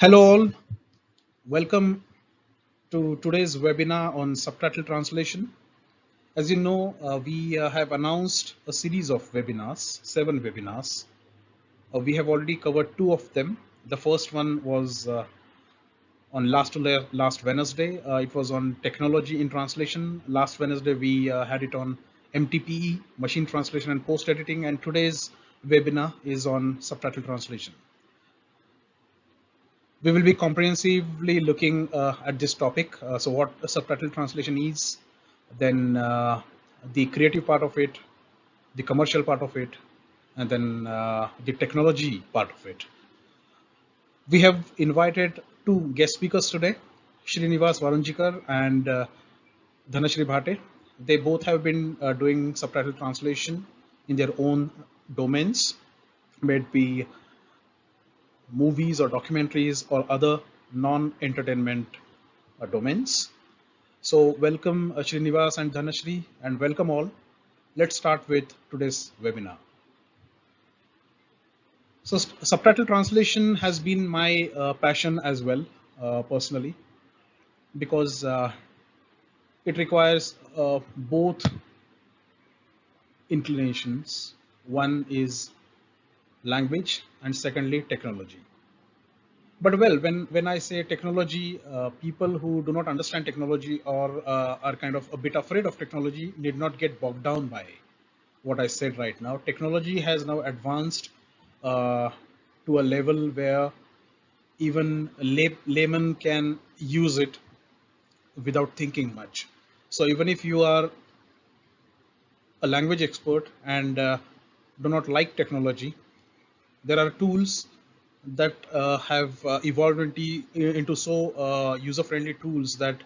Hello all, welcome to today's webinar on subtitle translation. As you know, we have announced a series of webinars, 7 webinars. We have already covered 2 of them. The first one was on last Wednesday. It was on technology in translation. Last Wednesday we had it on MTPE, machine translation and post editing, and today's webinar is on subtitle translation. We will be comprehensively looking at this topic. So what a subtitle translation is, then the creative part of it, the commercial part of it, and then the technology part of it. We have invited 2 guest speakers today, Srinivas Varunjikar and Dhanashri Bhate. They both have been doing subtitle translation in their own domains, may it be movies or documentaries or other non-entertainment domains. So welcome Srinivas and Dhanashri, and welcome all. Let's start with today's webinar. So subtitle translation has been my passion as well, personally, because it requires both inclinations. One is language and secondly technology. But well, when I say technology, people who do not understand technology or are kind of a bit afraid of technology need not get bogged down by what I said right now. Technology has now advanced uh, to a level where even layman can use it without thinking much. So even if you are a language expert and do not like technology, there are tools that have evolved into so user-friendly tools that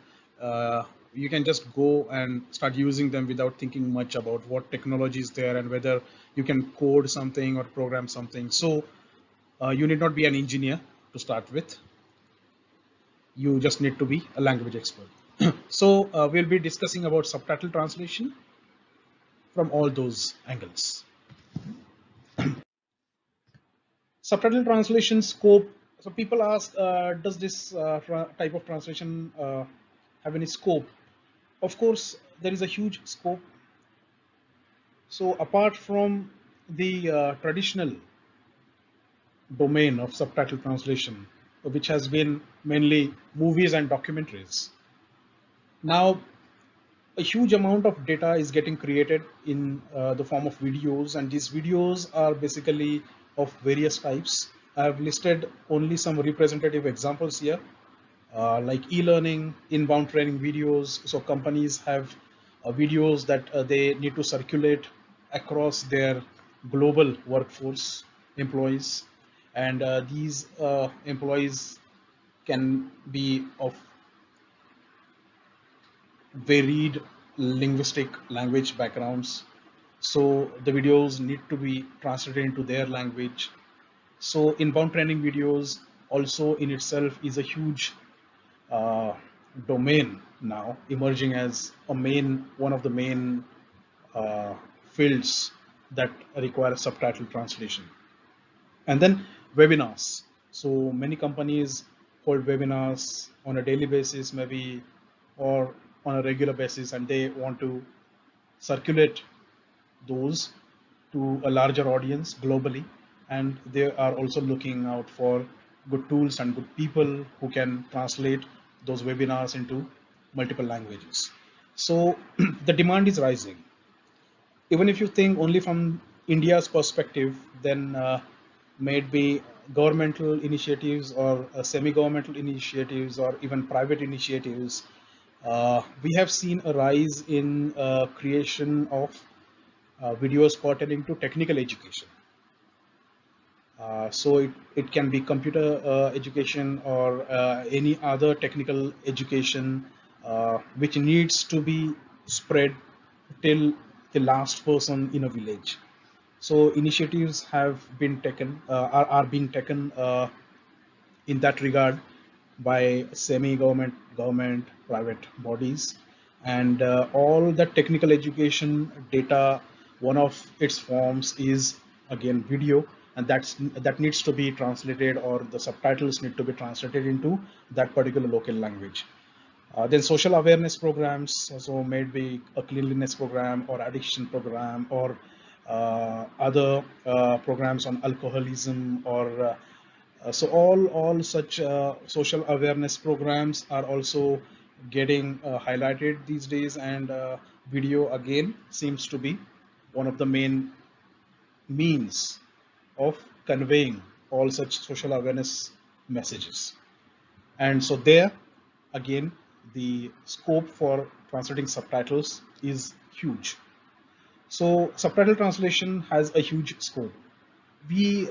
you can just go and start using them without thinking much about what technology is there and whether you can code something or program something. So you need not be an engineer to start with. You just need to be a language expert. So we'll be discussing about subtitle translation from all those angles. Subtitle translation scope. So people ask, does this type of translation have any scope? Of course, there is a huge scope. So apart from the traditional domain of subtitle translation, which has been mainly movies and documentaries, now a huge amount of data is getting created in the form of videos, and these videos are basically of various types. I have listed only some representative examples here, like e-learning, inbound training videos. So companies have videos that they need to circulate across their global workforce employees, and these employees can be of varied linguistic language backgrounds. So the videos need to be translated into their language. So inbound training videos also in itself is a huge uh, domain now, emerging as one of the main uh, fields that require subtitle translation. And then webinars. So many companies hold webinars on a daily basis, maybe, or on a regular basis, and they want to circulate those to a larger audience globally. And they are also looking out for good tools and good people who can translate those webinars into multiple languages. So the demand is rising. Even if you think only from India's perspective, then may it be governmental initiatives or semi-governmental initiatives or even private initiatives, we have seen a rise in creation of videos pertaining to technical education. So it can be computer education or any other technical education which needs to be spread till the last person in a village. So initiatives have been taken, are being taken in that regard by semi-government, government, private bodies, and all the technical education data. One of its forms is again video, and that needs to be translated, or the subtitles need to be translated into that particular local language. Then social awareness programs, so maybe a cleanliness program or addiction program, or other programs on alcoholism, or so all such social awareness programs are also getting highlighted these days, and video again seems to be one of the main means of conveying all such social awareness messages. And so there again, the scope for translating subtitles is huge. So subtitle translation has a huge scope. We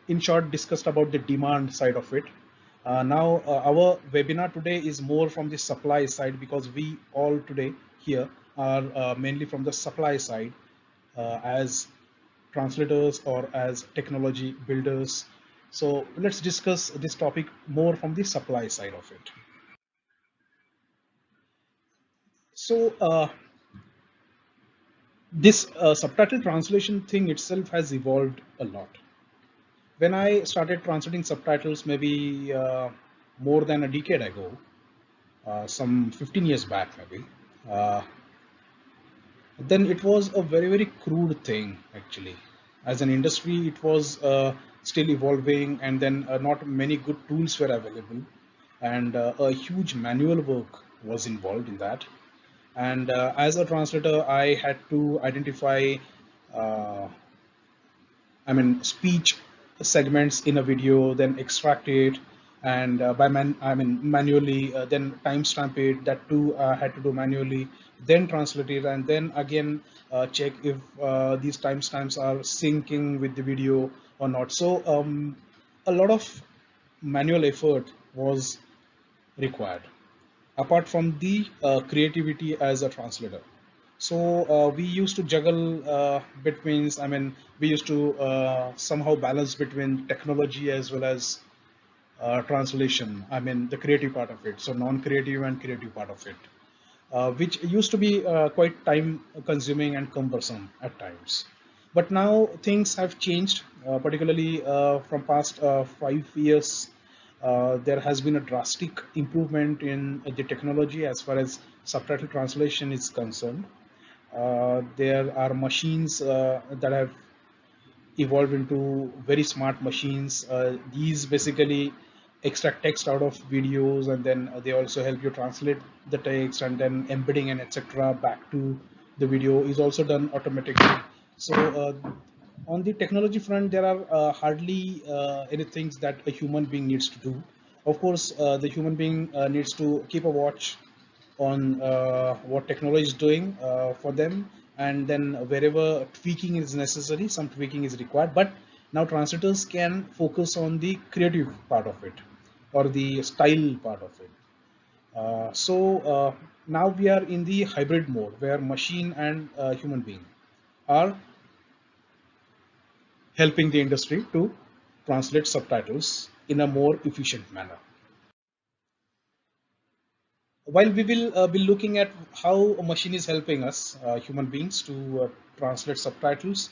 in short discussed about the demand side of it. Now our webinar today is more from the supply side, because we all today here are mainly from the supply side, as translators or as technology builders. So let's discuss this topic more from the supply side of it. So this subtitle translation thing itself has evolved a lot. When I started translating subtitles, maybe more than a decade ago, some 15 years back maybe, uh, then it was a very crude thing actually. As an industry, it was still evolving, and then not many good tools were available, and a huge manual work was involved in that. And as a translator, I had to identify uh, speech segments in a video, then extract it, and manually, then timestamp it. That too had to do manually. Then translate it, and then again check if these timestamps are syncing with the video or not. So a lot of manual effort was required, apart from the creativity as a translator. So we used to juggle between, we used to somehow balance between technology as well as translation, the creative part of it, so non-creative and creative part of it, which used to be quite time consuming and cumbersome at times. But now things have changed, particularly from past 5 years. There has been a drastic improvement in the technology as far as subtitle translation is concerned. There are machines that have evolved into very smart machines. These basically extract text out of videos, and then they also help you translate the text, and then embedding and etc. back to the video is also done automatically. So on the technology front, there are hardly any things that a human being needs to do. Of course, the human being needs to keep a watch on what technology is doing for them, and then wherever tweaking is necessary, some tweaking is required. But now translators can focus on the creative part of it, or the style part of it. So now we are in the hybrid mode, where machine and human being are helping the industry to translate subtitles in a more efficient manner. While we will be looking at how a machine is helping us, human beings, to translate subtitles,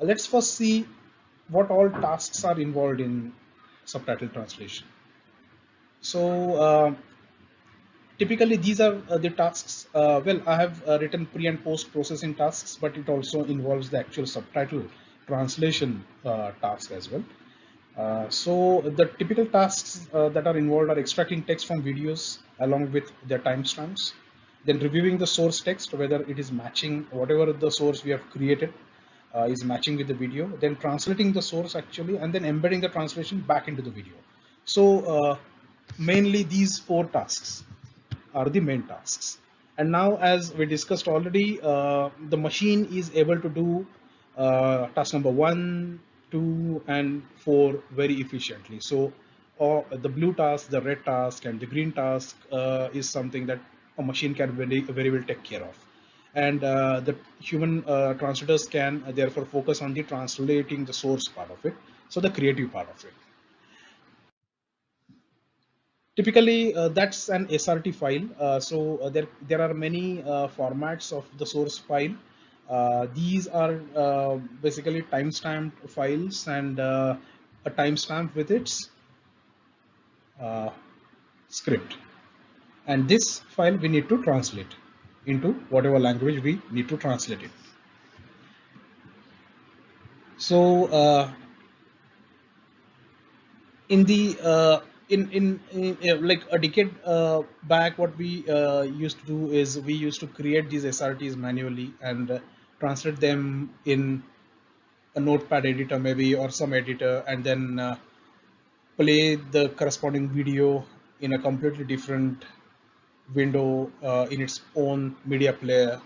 let's first see what all tasks are involved in subtitle translation. So typically these are the tasks. Well, I have written pre and post processing tasks, but it also involves the actual subtitle translation task as well. So the typical tasks that are involved are extracting text from videos along with their timestamps, then reviewing the source text, whether it is matching, whatever the source we have created is matching with the video, then translating the source actually, and then embedding the translation back into the video. So mainly these four tasks are the main tasks. And now, as we discussed already, the machine is able to do task number 1, 2, and 4 very efficiently. So the blue task, the red task, and the green task is something that a machine can very well take care of. And the human translators can therefore focus on the translating the source part of it, so the creative part of it. Typically, that's an SRT file. So there are many formats of the source file. These are basically timestamped files and a timestamp with its uh, script. And this file we need to translate into whatever language we need to translate it. So in the like a decade back, what we used to do is we used to create these SRTs manually and translate them in a notepad editor maybe or some editor, and then play the corresponding video in a completely different window in its own media player.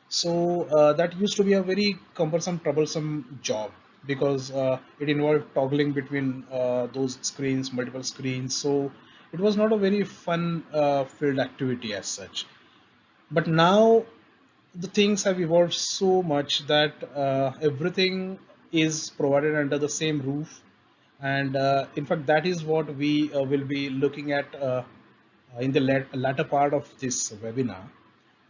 So that used to be a very cumbersome, troublesome job because it involved toggling between those screens, multiple screens. So it was not a very fun filled activity as such. But now the things have evolved so much that everything is provided under the same roof. And in fact, that is what we will be looking at in the latter part of this webinar.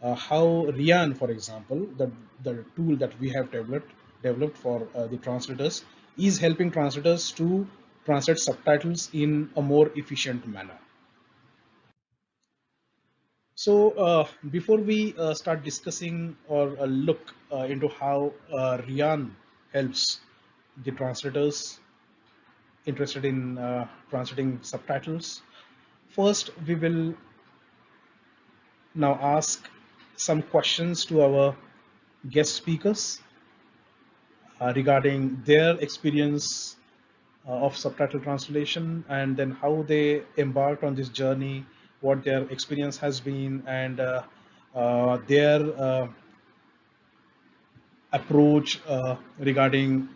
How Rian, for example, the tool that we have developed for the translators, is helping translators to translate subtitles in a more efficient manner. So before we start discussing or look into how Rian helps the translators interested in translating subtitles, first we will now ask some questions to our guest speakers regarding their experience of subtitle translation, and then how they embarked on this journey, what their experience has been, and their approach regarding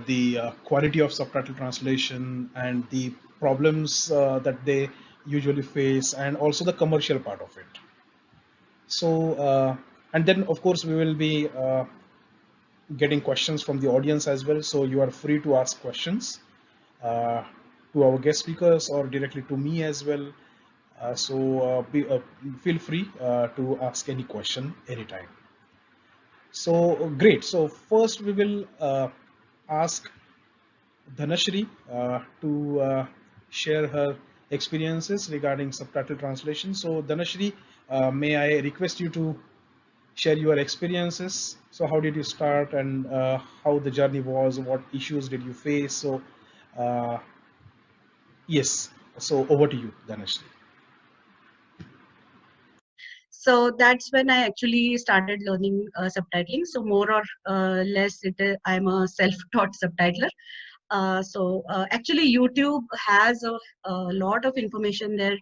the quality of subtitle translation and the problems that they usually face, and also the commercial part of it. So, and then of course we will be getting questions from the audience as well. So you are free to ask questions uh, to our guest speakers or directly to me as well. Feel free to ask any question anytime. So great. So first we will ask Dhanashri to share her experiences regarding subtitle translation. So Dhanashri, may I request you to share your experiences? So how did you start, and how the journey was? What issues did you face? So uh, yes, so over to you, Dhanashri. So that's when I actually started learning subtitling. So more or less, I'm a self-taught subtitler. Actually, YouTube has a lot of information there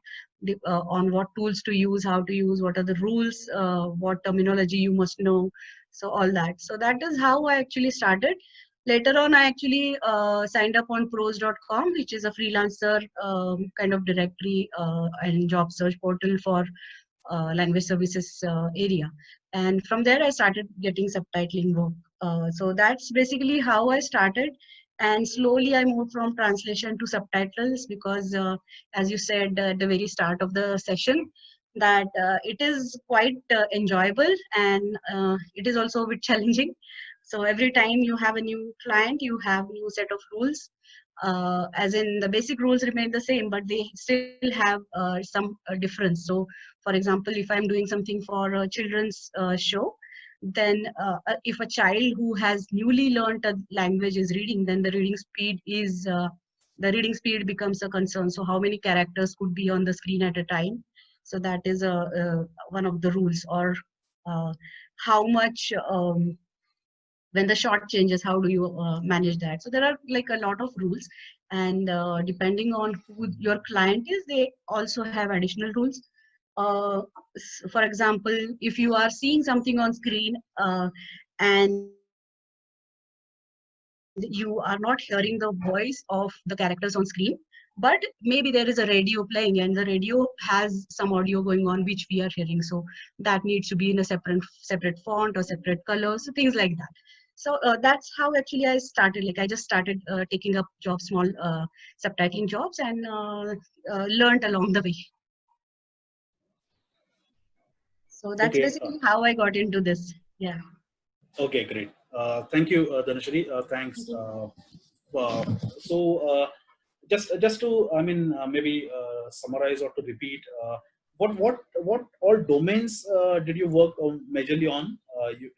on what tools to use, how to use, what are the rules, what terminology you must know. So all that. So that is how I actually started. Later on, I actually signed up on pros.com, which is a freelancer kind of directory and job search portal for language services area. And from there, I started getting subtitling work. So that's basically how I started. And slowly I moved from translation to subtitles because, as you said at the very start of the session, that it is quite enjoyable, and it is also a bit challenging. So every time you have a new client, you have new set of rules. As in the basic rules remain the same, but they still have some difference. So for example, if I'm doing something for a children's show, then if a child who has newly learned a language is reading, then the reading speed becomes a concern. So how many characters could be on the screen at a time? So that is one of the rules. Or uh, how much when the short changes, how do you manage that? So there are like a lot of rules, and depending on who your client is, they also have additional rules. For example, if you are seeing something on screen and you are not hearing the voice of the characters on screen, but maybe there is a radio playing and the radio has some audio going on which we are hearing, so that needs to be in a separate font or separate color, so things like that. So that's how actually I started. Like I just started taking up jobs, small subtitling jobs, and learned along the way. So that's Okay. basically how I got into this. Yeah. Okay, great. Thank you, Dhanashri. Thanks. Uh, so, just to, I mean, maybe summarize or to repeat, what all domains did you work majorly on?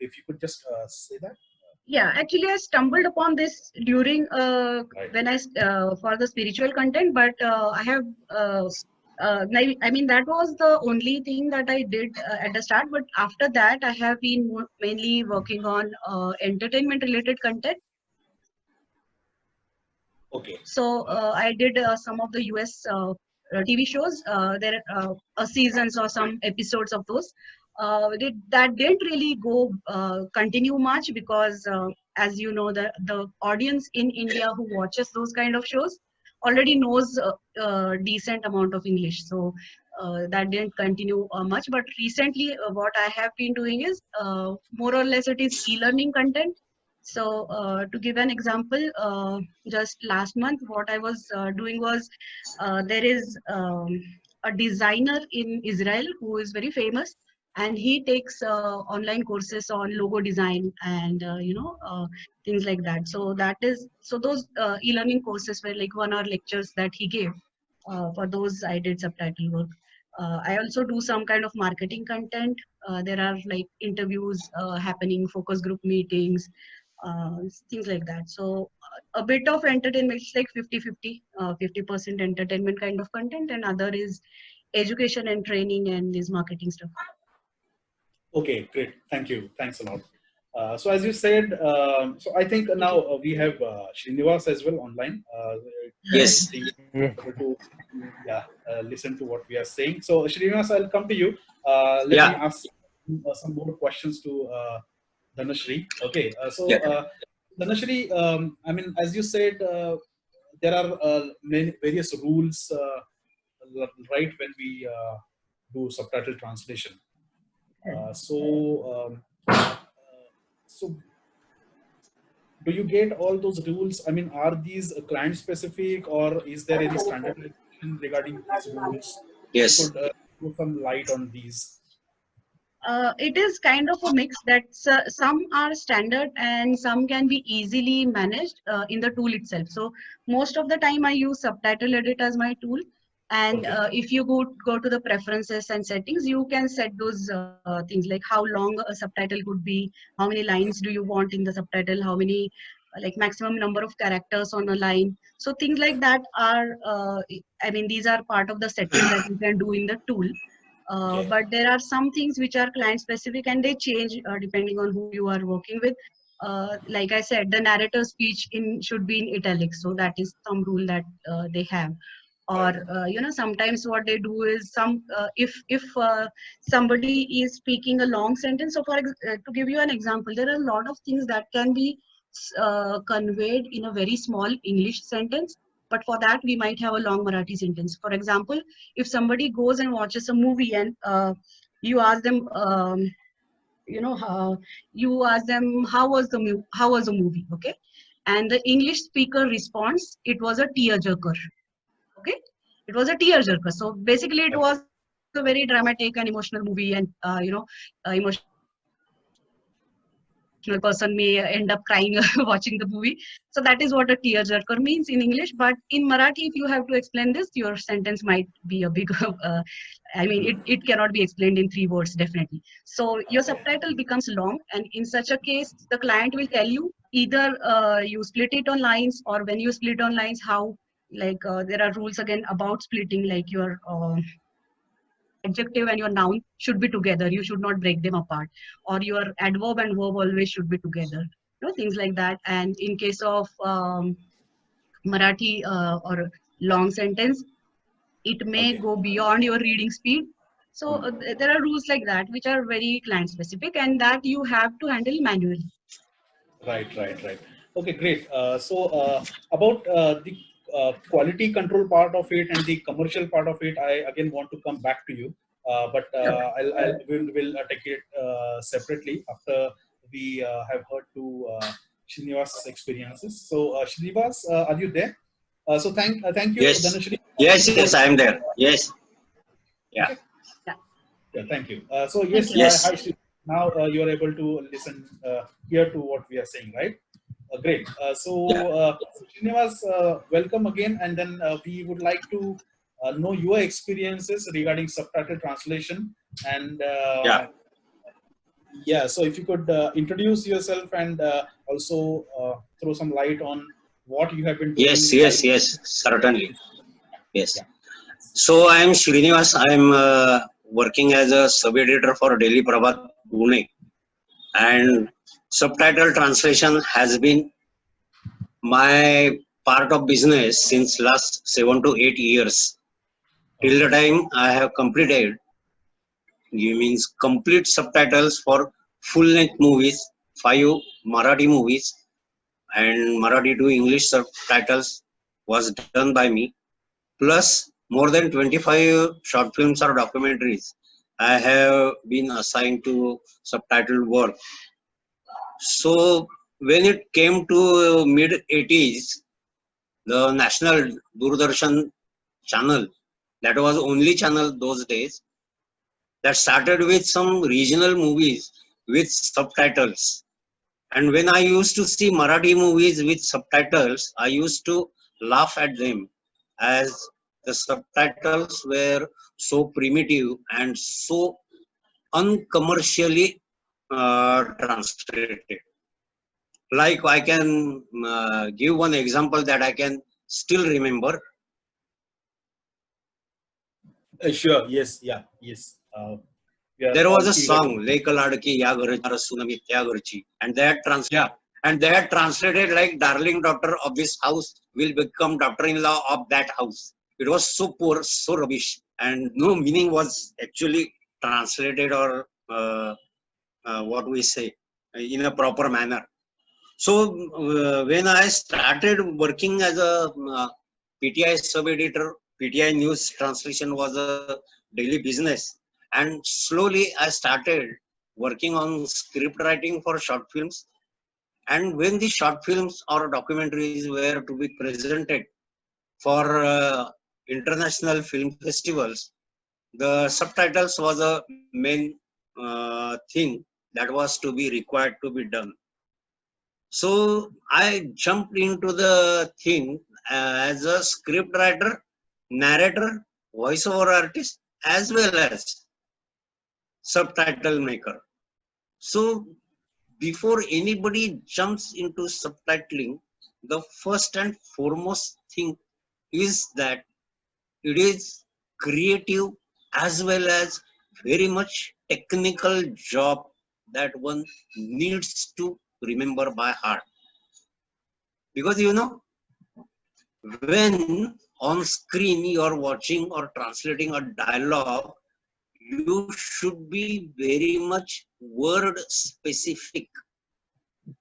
If you could just say that. Yeah, actually, I stumbled upon this during Right. when for the spiritual content, but I have I mean that was the only thing that I did at the start. But after that, I have been mainly working on entertainment related content. Okay. So I did some of the US TV shows. There seasons or some episodes of those. That didn't really go continue much because, as you know, the audience in India who watches those kind of shows already knows decent amount of English. So that didn't continue much. But recently, what I have been doing is more or less it is e-learning content. So to give an example, just last month, what I was doing was there is a designer in Israel who is very famous, and he takes online courses on logo design and things like that. So those e-learning courses were like 1 hour lectures that he gave. For those, I did subtitle work. I also do some kind of marketing content. There are like interviews happening, focus group meetings, uh, things like that. So a bit of entertainment, it's like 50-50, 50% entertainment kind of content, and other is education and training and this marketing stuff. Okay, great. Thank you. Thanks a lot. So as you said, so I think now we have Srinivas as well online. Yes. Able to listen to what we are saying. So Srinivas, I'll come to you. Let me Yeah. ask some more questions to Dhanashri. Okay. Yeah. Dhanashri, I mean, as you said, there are many various rules, right, when we do subtitle translation. So do you get all those rules? I mean, are these client specific, or is there any standardization regarding these rules? Yes. You could throw some light on these. It is kind of a mix that some are standard and some can be easily managed in the tool itself. So most of the time I use Subtitle Edit as my tool. And Okay. if you go to the preferences and settings, you can set those things like how long a subtitle could be, how many lines do you want in the subtitle, how many like maximum number of characters on a line. So things like that are, I mean, these are part of the settings that you can do in the tool. Okay. But there are some things which are client specific and they change depending on who you are working with. Like I said, the narrator speech in should be in italics, so that is some rule that they have. Or Right. sometimes what they do is if somebody is speaking a long sentence. So to give you an example, there are a lot of things that can be conveyed in a very small English sentence, but for that we might have a long Marathi sentence. For example, if somebody goes and watches a movie and you ask them, you ask them how was the movie, okay? And the English speaker responds, it was a tearjerker, okay? It was a tearjerker. So basically, it Okay. was a very dramatic and emotional movie, and emotional person may end up crying watching the movie. So that is what a tearjerker means in English. But in Marathi, if you have to explain this, your sentence might be a big, it cannot be explained in 3 words, definitely. So your subtitle Okay. becomes long, and in such a case, the client will tell you either you split it on lines, or when you split on lines, how, like there are rules again about splitting, like your adjective and your noun should be together, you should not break them apart, or your adverb and verb always should be together, things like that. And in case of Marathi or long sentence, it may Okay. go beyond your reading speed. So Hmm. there are rules like that which are very client specific and that you have to handle manually. Right. Right. Right. Okay. Great. About the quality control part of it and the commercial part of it, I again want to come back to you. But Sure. we'll take it separately after we have heard to Srinivas' experiences. So, Srinivas, are you there? Thank you, Yes. Dhanashri, Yes. for Yes. I am there. Yes. Yeah. okay. Yeah. Yeah, thank you. So Thank yes, you. hi, Yes. Sri. now you are able to listen, hear to what we are saying, right? Great. Yeah. Srinivas, welcome again. And then we would like to know your experiences regarding subtitle translation. And Yeah. yeah, so if you could introduce yourself and also throw some light on what you have been Yes. doing Yes. while. Yes. Certainly. Yes. Yeah. So I am Srinivas. I am working as a sub-editor for Daily Prabhat Pune, and subtitle translation has been my part of business since last 7 to 8 years. Till the time I have completed, you means complete subtitles for full-length movies, 5 Marathi movies, and Marathi to English subtitles was done by me. Plus more than 25 short films or documentaries I have been assigned to subtitle work. So when it came to mid 80s, the national Doordarshan channel, that was only channel those days, that started with some regional movies with subtitles. And when I used to see Marathi movies with subtitles, I used to laugh at them, as the subtitles were so primitive and so uncommercially translated. Like I can give one example that I can still remember. Sure. Yes. Yeah. Yes. We are There was all a eager song, to. Leka Ladki Ya Ghar Sunami Tya Gharchi, and they had translated like darling daughter of this house will become daughter-in-law of that house. It was so poor, so rubbish, and no meaning was actually translated or what we say in a proper manner. So when I started working as a PTI sub-editor, PTI News translation was a daily business, and slowly I started working on script writing for short films. And when the short films or documentaries were to be presented for international film festivals, the subtitles was a main thing that was to be required to be done. So I jumped into the thing as a script writer, narrator, voiceover artist, as well as subtitle maker. So before anybody jumps into subtitling, the first and foremost thing is that it is creative as well as very much technical job that one needs to remember by heart. Because when on screen you are watching or translating a dialogue, you should be very much word specific.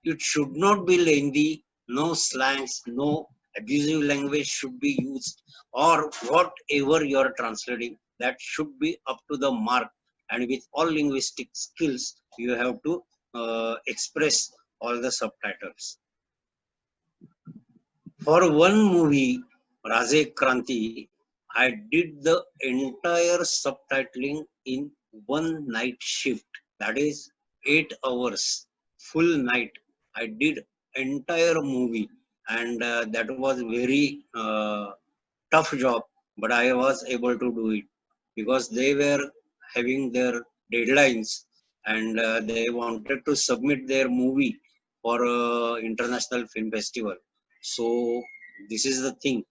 It should not be lengthy, no slangs, no abusive language should be used, or whatever you are translating, that should be up to the mark. And with all linguistic skills, you have to express all the subtitles. For one movie, Raze Kranti, I did the entire subtitling in one night shift. That is 8 hours, full night. I did entire movie, and that was very tough job. But I was able to do it because they were having their deadlines, and they wanted to submit their movie for international film festival. So this is the thing.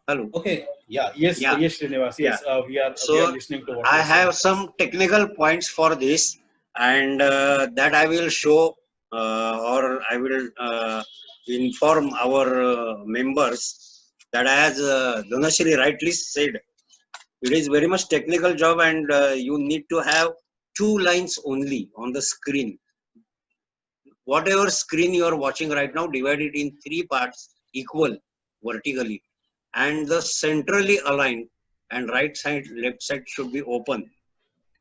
Hello. Okay. Yeah. Yes. Yeah. Yes, Srinivas. Yeah. Yes. We are So listening to what I you're saying. have some technical points for this, and that I will show or I will inform our members that, as Dhanashri rightly said, it is very much technical job, and you need to have 2 lines only on the screen. Whatever screen you are watching right now, divide it in 3 parts equal vertically, and the centrally aligned, and right side, left side should be open.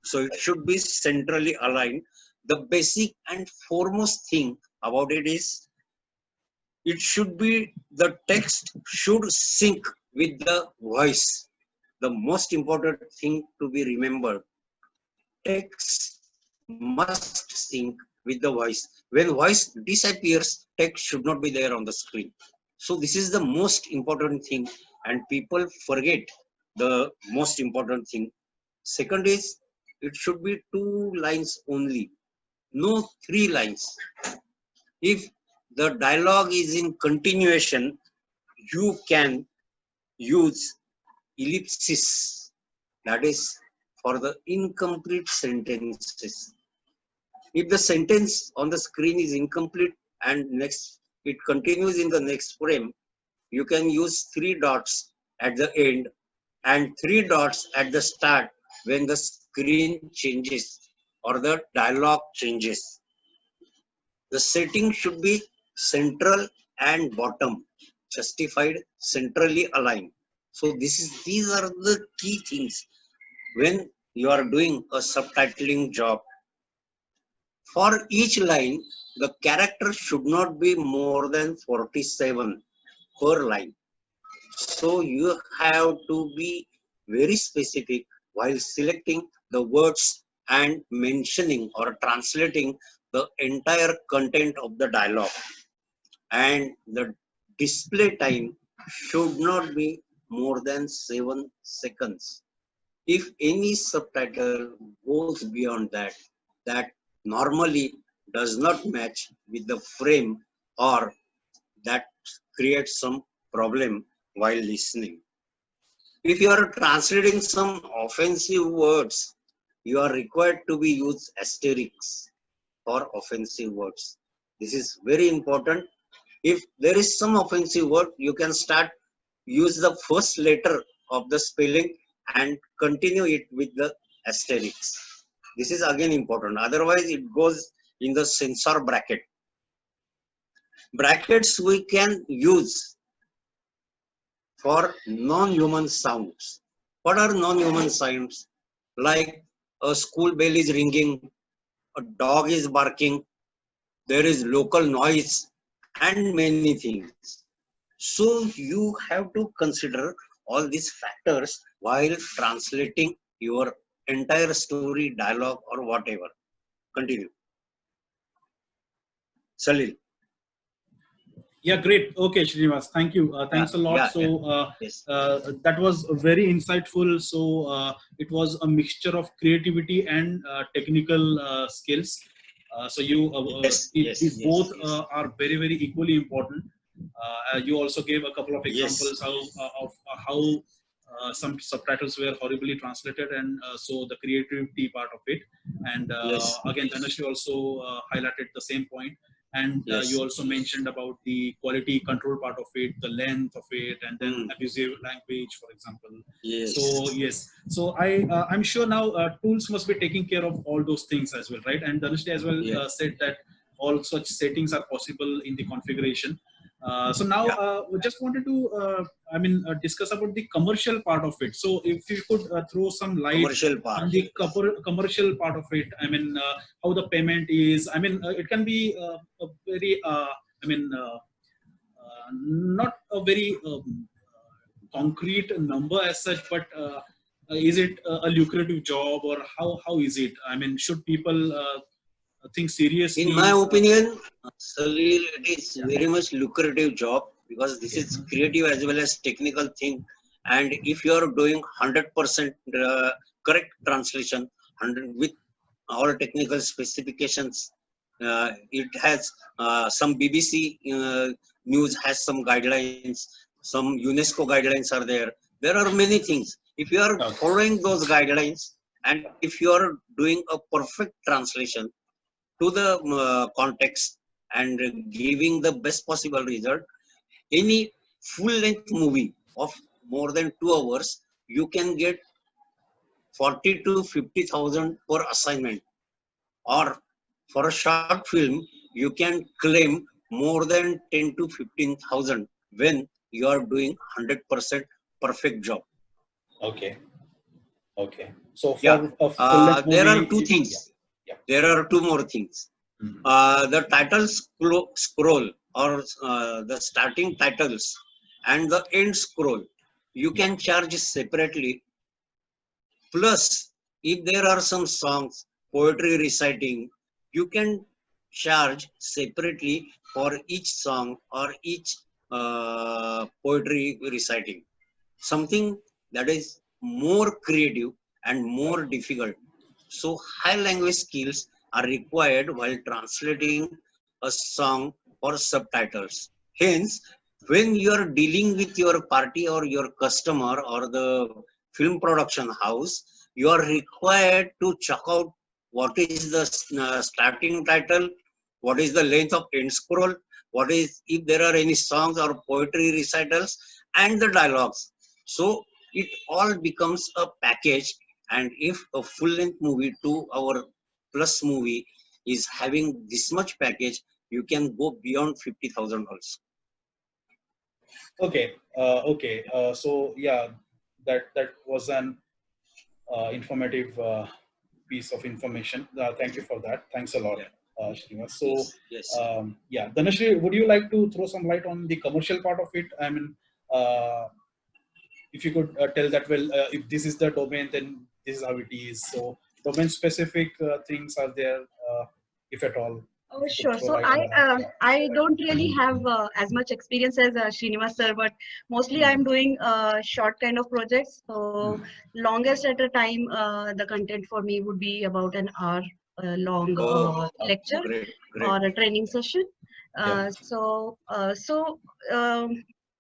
So it should be centrally aligned. The basic and foremost thing about it is it should be, the text should sync with the voice. The most important thing to be remembered. text must sync with the voice. When voice disappears, text should not be there on the screen. So this is the most important thing, and people forget the most important thing. Second is, it should be 2 lines only, no 3 lines. If the dialogue is in continuation, you can use ellipsis, that is for the incomplete sentences. If the sentence on the screen is incomplete and next it continues in the next frame, you can use 3 dots at the end and 3 dots at the start when the screen changes or the dialogue changes. The setting should be central and bottom, justified, centrally aligned. So these are the key things when you are doing a subtitling job. For each line, the character should not be more than 47 per line. So you have to be very specific while selecting the words and mentioning or translating the entire content of the dialogue. And the display time should not be more than 7 seconds. If any subtitle goes beyond that, that normally does not match with the frame, or that creates some problem while listening. If you are translating some offensive words, you are required to be use asterisks for offensive words. This is very important. If there is some offensive word, you can use the first letter of the spelling and continue it with the asterisks. This is again important. Otherwise, it goes in the censor bracket. Brackets we can use for non-human sounds. What are non-human sounds? Like a school bell is ringing, a dog is barking, there is local noise, and many things. So you have to consider all these factors while translating your entire story, dialogue, or whatever. Continue. Salil. Yeah, great. Okay, Srinivas, thank you. Thanks a lot. Yes. That was very insightful. So it was a mixture of creativity and technical skills. So these both are very, very equally important. You also gave a couple of examples of how some subtitles were horribly translated, and so the creativity part of it. And again, Dhanashree also highlighted the same point. And you also mentioned about the quality control part of it, the length of it, and then abusive language, for example. So I'm sure now tools must be taking care of all those things as well, right? And Dhanashree as well said that all such settings are possible in the configuration. So now we just wanted to discuss about the commercial part of it. So if you could throw some light on the commercial part of it, how the payment is. It can be a very not a very concrete number as such, but is it a lucrative job, or how is it? Should people think seriously? In my opinion, Salil, it is very much lucrative job, because this is creative as well as technical thing. And if you are doing 100% correct translation, 100 with all technical specifications, it has some BBC news has some guidelines, some UNESCO guidelines are there. There are many things. If you are following those guidelines, and if you are doing a perfect translation to the context and giving the best possible result, any full-length movie of more than 2 hours, you can get 40 to 50,000 per assignment. Or for a short film, you can claim more than 10 to 15,000 when you are doing 100% perfect job. Okay. So for a full-length movie, there are two things. There are two more things. The title scroll, or the starting titles and the end scroll, you can charge separately. Plus, if there are some songs, poetry reciting, you can charge separately for each song or each poetry reciting. Something that is more creative and more difficult. So high language skills are required while translating a song or subtitles. Hence, when you are dealing with your party or your customer or the film production house, you are required to check out what is the starting title, what is the length of end scroll, what is, if there are any songs or poetry recitals, and the dialogues. So it all becomes a package, and if a full-length movie, 2 hour plus movie, is having this much package, you can go beyond 50,000 also. Okay. Okay. So yeah, that was an informative piece of information. Thank you for that. Thanks a lot, Yeah. Srinivas. So Yes. yeah, Dhanashree, would you like to throw some light on the commercial part of it? I mean, if you could tell that, well, if this is the domain, then this is how it is. So domain specific things are there, if at all. Oh, If you could sure. throw So light on that. I don't really have as much experience as Srinivas sir, but mostly I'm doing short kind of projects. So longest at a time, the content for me would be about an hour long Oh, lecture great. or a training session. Yeah.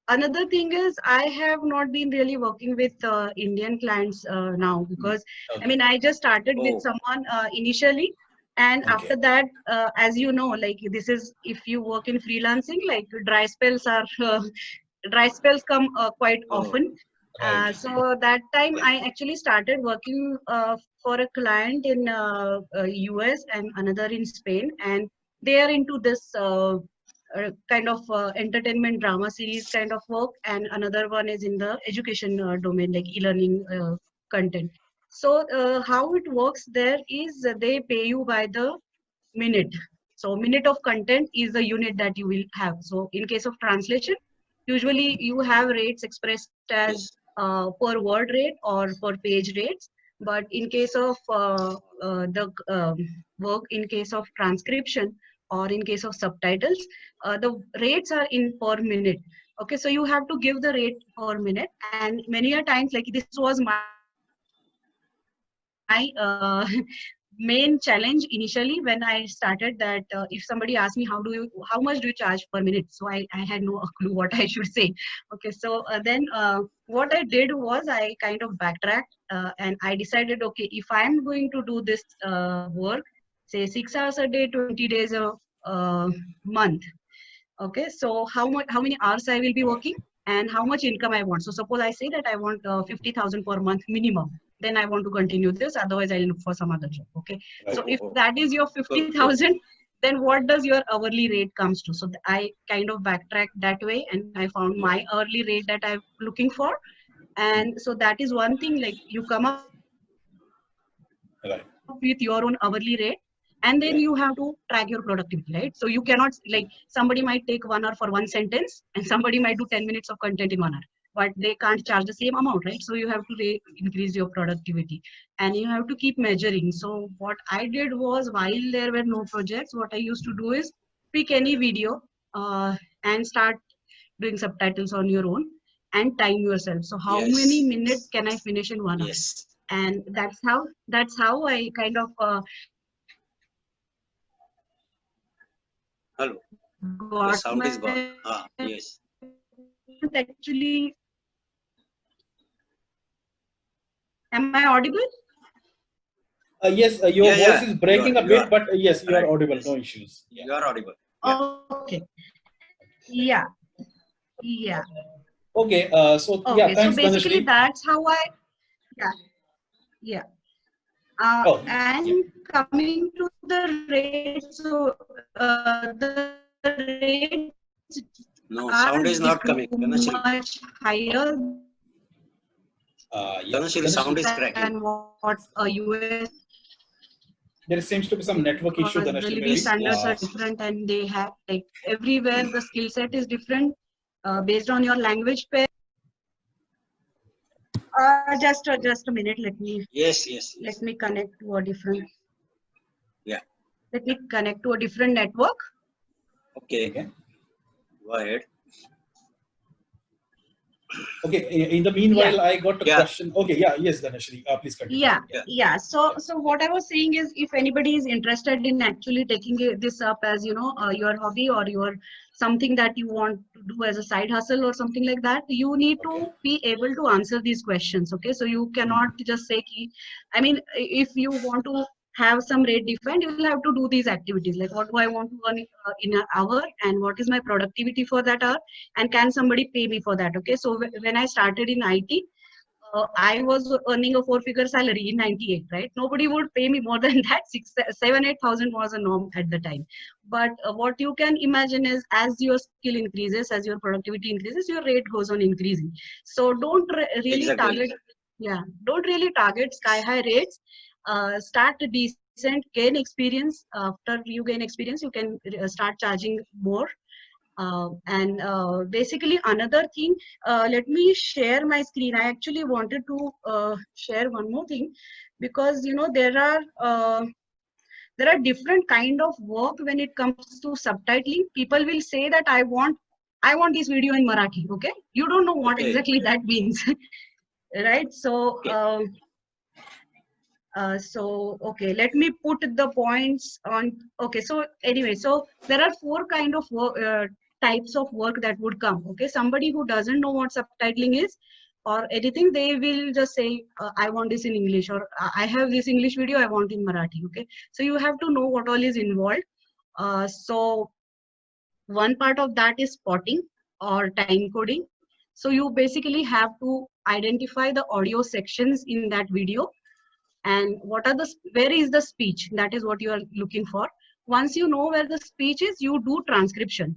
Another thing is I have not been really working with Indian clients now, because I mean I just started with Oh. someone initially, and Okay. after that, as you know, like this is, if you work in freelancing, like dry spells come quite Oh. often. Right. So that time I actually started working for a client in US and another in Spain, and they are into this kind of entertainment drama series kind of work, and another one is in the education domain, like e-learning content. So how it works there is they pay you by the minute. So minute of content is the unit that you will have. So in case of translation, usually you have rates expressed as Yes. per word rate or per page rates. But in case of the work in case of transcription or in case of subtitles, the rates are in per minute. Okay, so you have to give the rate per minute, and many a times, like this was my main challenge initially when I started, that if somebody asked me how much do you charge per minute, so I had no clue what I should say. Okay, so then what I did was I kind of backtracked, and I decided, okay, if I'm going to do this work, say 6 hours a day, 20 days a month. Okay, so how many hours I will be working and how much income I want. So suppose I say that I want 50,000 per month minimum, then I want to continue this, otherwise I'll look for some other job. Okay, Right. so if that is your 50,000, then what does your hourly rate comes to? So I kind of backtracked that way, and I found my hourly rate that I'm looking for. And so that is one thing, like you come up Right. with your own hourly rate, and then you have to track your productivity, right? So you cannot, like, somebody might take 1 hour for one sentence and somebody might do 10 minutes of content in 1 hour, but they can't charge the same amount, right? So you have to increase your productivity, and you have to keep measuring. So what I did was, while there were no projects, what I used to do is pick any video and start doing subtitles on your own and time yourself. So how many minutes can I finish in 1 hour? Yes. And that's how I kind of Hello. The got sound is gone. my Yes. actually. Am I audible? Yes, your Yeah, voice is breaking a you bit, are. but yes, you are Right. audible. Yes. No issues. Yeah. You are audible. Yeah. Okay. Yeah. Yeah. Okay. So yeah, Okay. So thanks, basically, Dhanashree. that's how I. Yeah. Yeah. Oh, And yeah. coming to the rates, so the rates No, are sound is not coming. Dhanashree. much higher Yeah. Dhanashree, Dhanashree, sound is cracking. than what a US, there seems to be some network issue, because the Dhanashree, living maybe. standards are different, and they have, like, everywhere the skill set is different based on your language pair. Just a minute. Yes, yes, Let yes. me connect to a different. Yeah. Let me connect to a different network. Okay. Okay. Go ahead. Okay. In the meanwhile, Yeah. I got a Yeah. question. Okay. Yeah. Yes, Dhanashree. Please continue. Yeah, Yeah. yeah. So what I was saying is, if anybody is interested in actually taking this up as your hobby or your something that you want to do as a side hustle or something like that, you need Okay. to be able to answer these questions. Okay, so you cannot just say, I mean, if you want to have some rate defined, you will have to do these activities like what do I want to earn in an hour and what is my productivity for that hour and can somebody pay me for that. Okay, so when I started in IT. I was earning a four-figure salary in '98, right? Nobody would pay me more than that. 8,000 was a norm at the time. But what you can imagine is, as your skill increases, as your productivity increases, your rate goes on increasing. So really Exactly. target, yeah, don't really target sky high rates. Start decent, gain experience. After you gain experience, you can start charging more. And basically another thing, let me share my screen. I actually wanted to share one more thing because there are different kind of work when it comes to subtitling. People will say that I want this video in Marathi. Okay, you don't know what Okay. exactly that means, right? Okay. So okay, let me put the points on. Okay, so anyway, so there are four kind of work, types of work that would come. Okay, somebody who doesn't know what subtitling is or anything, they will just say, I want this in English, or I have this English video, I want in Marathi. Okay, so you have to know what all is involved. So one part of that is spotting or time coding. So you basically have to identify the audio sections in that video and where is the speech. That is what you are looking for. Once you know where the speech is, you do transcription.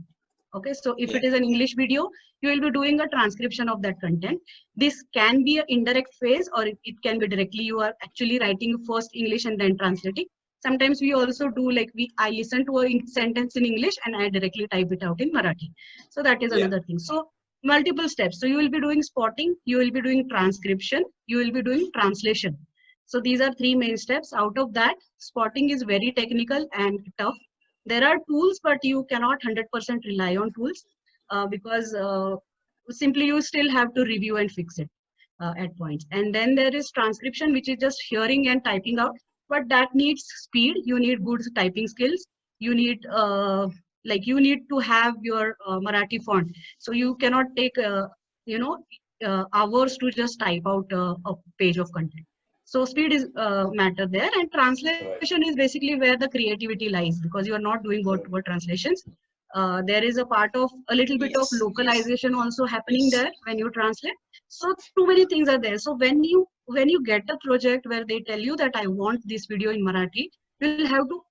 Okay, so if Yeah. it is an English video, you will be doing a transcription of that content. This can be an indirect phase, or it can be directly you are actually writing first English and then translating. Sometimes we also do like I listen to a sentence in English and I directly type it out in Marathi. So that is Yeah. another thing. So multiple steps. So you will be doing spotting, you will be doing transcription, you will be doing translation. So these are three main steps. Out of that, spotting is very technical and tough. There are tools, but you cannot 100% rely on tools because simply you still have to review and fix it at points. And then there is transcription, which is just hearing and typing out, but that needs speed. You need good typing skills. You need you need to have your Marathi font. So you cannot take hours to just type out a page of content. So speed is matter there, and translation is basically where the creativity lies because you are not doing word translations. There is a part of a little bit of Yes. Yes. localization also happening Yes. there when you translate. So too many things are there. So when you get a project where they tell you that I want this video in Marathi, you'll have to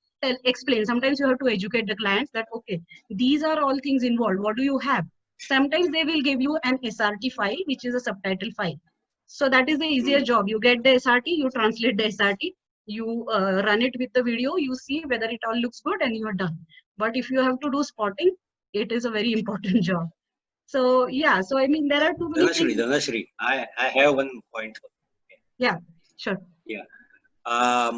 explain. Sometimes you have to educate the clients that okay, these are all things involved. What do you have? Sometimes they will give you an SRT file, which is a subtitle file. So that is the easier Hmm. job. You get the SRT, you translate the SRT, you run it with the video, you see whether it all looks good, and you are done. But if you have to do spotting, it is a very important job. So yeah, so I mean there are too many Dhanashree, things. Dhanashree, I have one point. Yeah, sure. Yeah.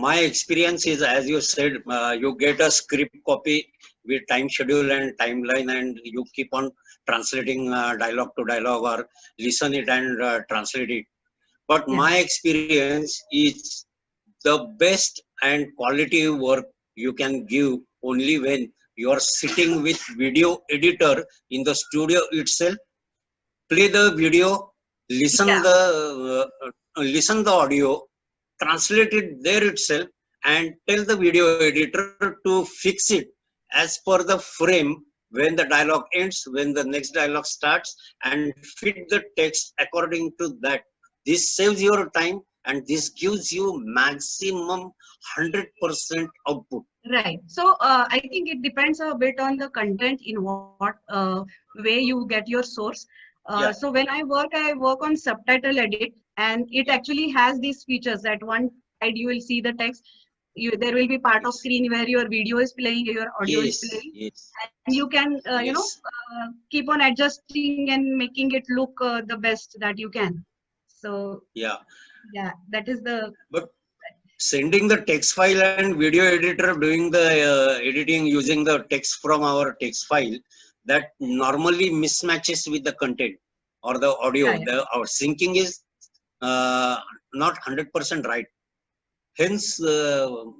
My experience is, as you said, you get a script copy with time schedule and timeline, and you keep on translating dialogue to dialogue or listen it and translate it. But Yeah, my experience is the best and quality work you can give only when you are sitting with video editor in the studio itself, play the video, yeah, listen the audio, translate it there itself, and tell the video editor to fix it as per the frame when the dialogue ends, when the next dialogue starts, and fit the text according to that. This saves your time and this gives you maximum 100% output. right. So I think it depends a bit on the content in what way you get your source. Yeah. So when I work on subtitle edit, and it Yeah. actually has these features. At one side, you will see the text. There will be part of Yes. screen where your video is playing, your audio is Yes. playing, Yes. and you can Yes. keep on adjusting and making it look the best that you can. So Yeah. yeah, that is the But sending the text file and video editor doing the editing using the text from our text file, that normally mismatches with the content or the audio. yeah, yeah. Our syncing is not 100% right. Hence,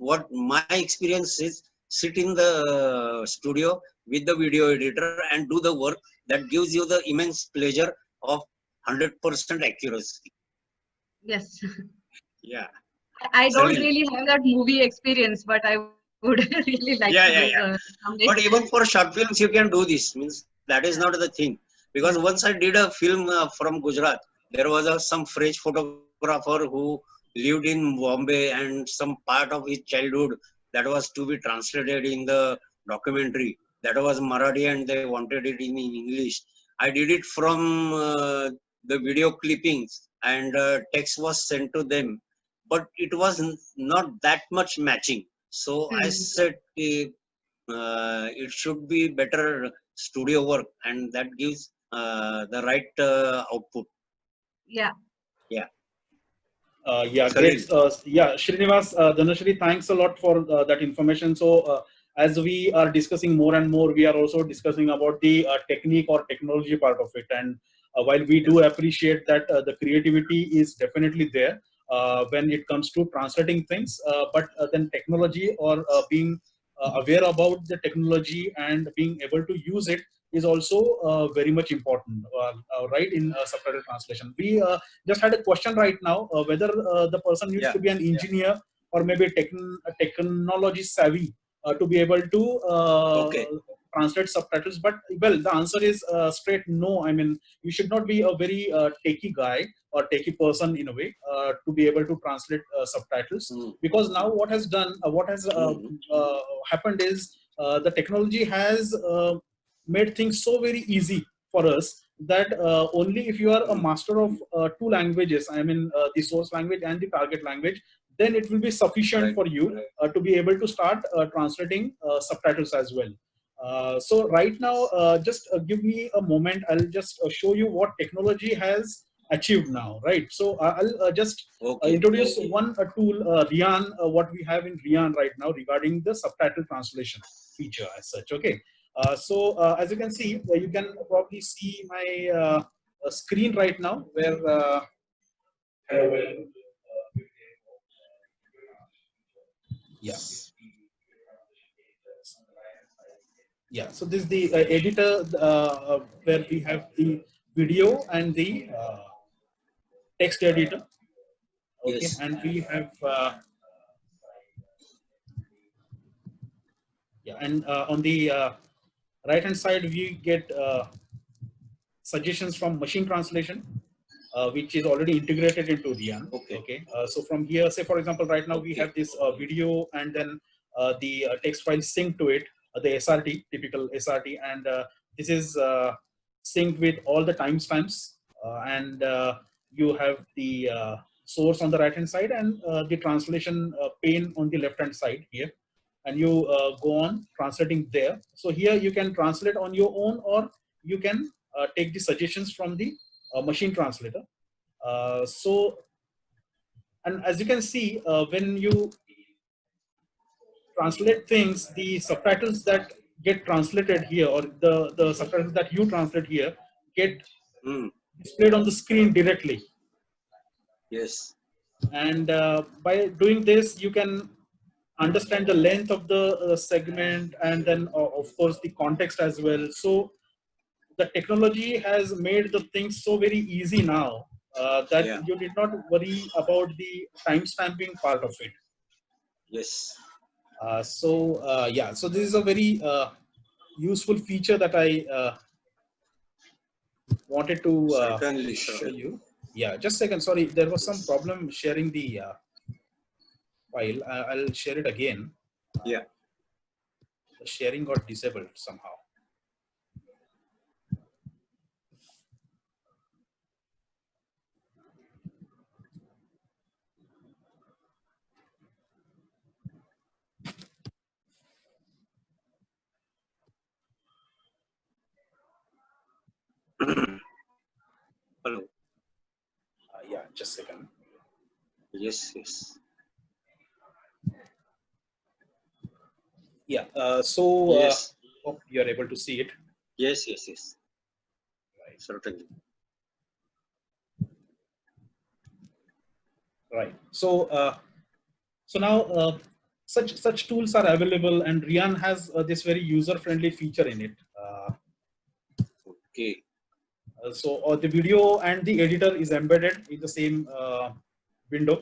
what my experience is, sit in the studio with the video editor and do the work that gives you the immense pleasure of 100% accuracy. Yes. Yeah, I don't certainly. really have that movie experience, but I would really like Yeah, to yeah, do yeah. someday. But even for short films, you can do this. Means that is Yeah, not the thing. Because yeah. once I did a film from Gujarat, there was some French photographer who lived in Bombay, and some part of his childhood that was to be translated in the documentary. That was Marathi, and they wanted it in English. I did it from the video clippings, and text was sent to them, but it was not that much matching. So I Hmm. said, it should be better studio work, and that gives the right output. Yeah. Yeah, Yeah, great. certainly. Yeah, Srinivas, Dhanashri, thanks a lot for that information. So, as we are discussing more and more, we are also discussing about the technique or technology part of it. And while we do Yes. appreciate that the creativity is definitely there when it comes to translating things, but then technology or being aware about the technology and being able to use it is also very much important, right, in subtitle translation. We just had a question right now whether the person needs Yeah. to be an engineer or maybe a technology savvy to be able to Okay. translate subtitles. But well, the answer is straight no. I mean, you should not be a very techie guy or techie person in a way to be able to translate subtitles, Mm. because now what has Mm. happened is the technology has made things so very easy for us that only if you are a Mm. master of two languages, I mean the source language and the target language, then it will be sufficient Right. for you to be able to start translating subtitles as well. So right now, just give me a moment. I'll just show you what technology has achieved now, right? So I'll just Okay. introduce one tool, Rian, what we have in Rian right now regarding the subtitle translation feature as such. Okay. As you can see, you can probably see my screen right now where yeah, yeah. So this is the editor where we have the video and the text editor. Okay, Yes. and we have yeah, and on the right hand side we get suggestions from machine translation, which is already integrated into Rian. Okay. Okay, so from here, say for example, right now we Okay. have this video and then the text file synced to it, the SRT, typical SRT, and this is synced with all the timestamps, and you have the source on the right hand side and the translation pane on the left hand side here, and you go on translating there. So here you can translate on your own, or you can take the suggestions from the machine translator. So, and as you can see, when you translate things, the subtitles that get translated here, or the subtitles that you translate here, get Mm. displayed on the screen directly. Yes. And by doing this, you can understand the length of the segment, and then of course the context as well. So the technology has made the things so very easy now that Yeah. you did not worry about the time stamping part of it. Yes. Yeah, so this is a very useful feature that I wanted to Certainly. show Certainly. you. Yeah, just a second. Sorry, there was some Yes. problem sharing the file. I'll share it again. Yeah. The sharing got disabled somehow. Hello. Yeah, just a second. Yes, yes. Yeah. So Yes. hope you are able to see it. Yes, yes, yes. Right. Certainly. Right. So now such tools are available, and Rian has this very user-friendly feature in it. Okay. So the video and the editor is embedded in the same window,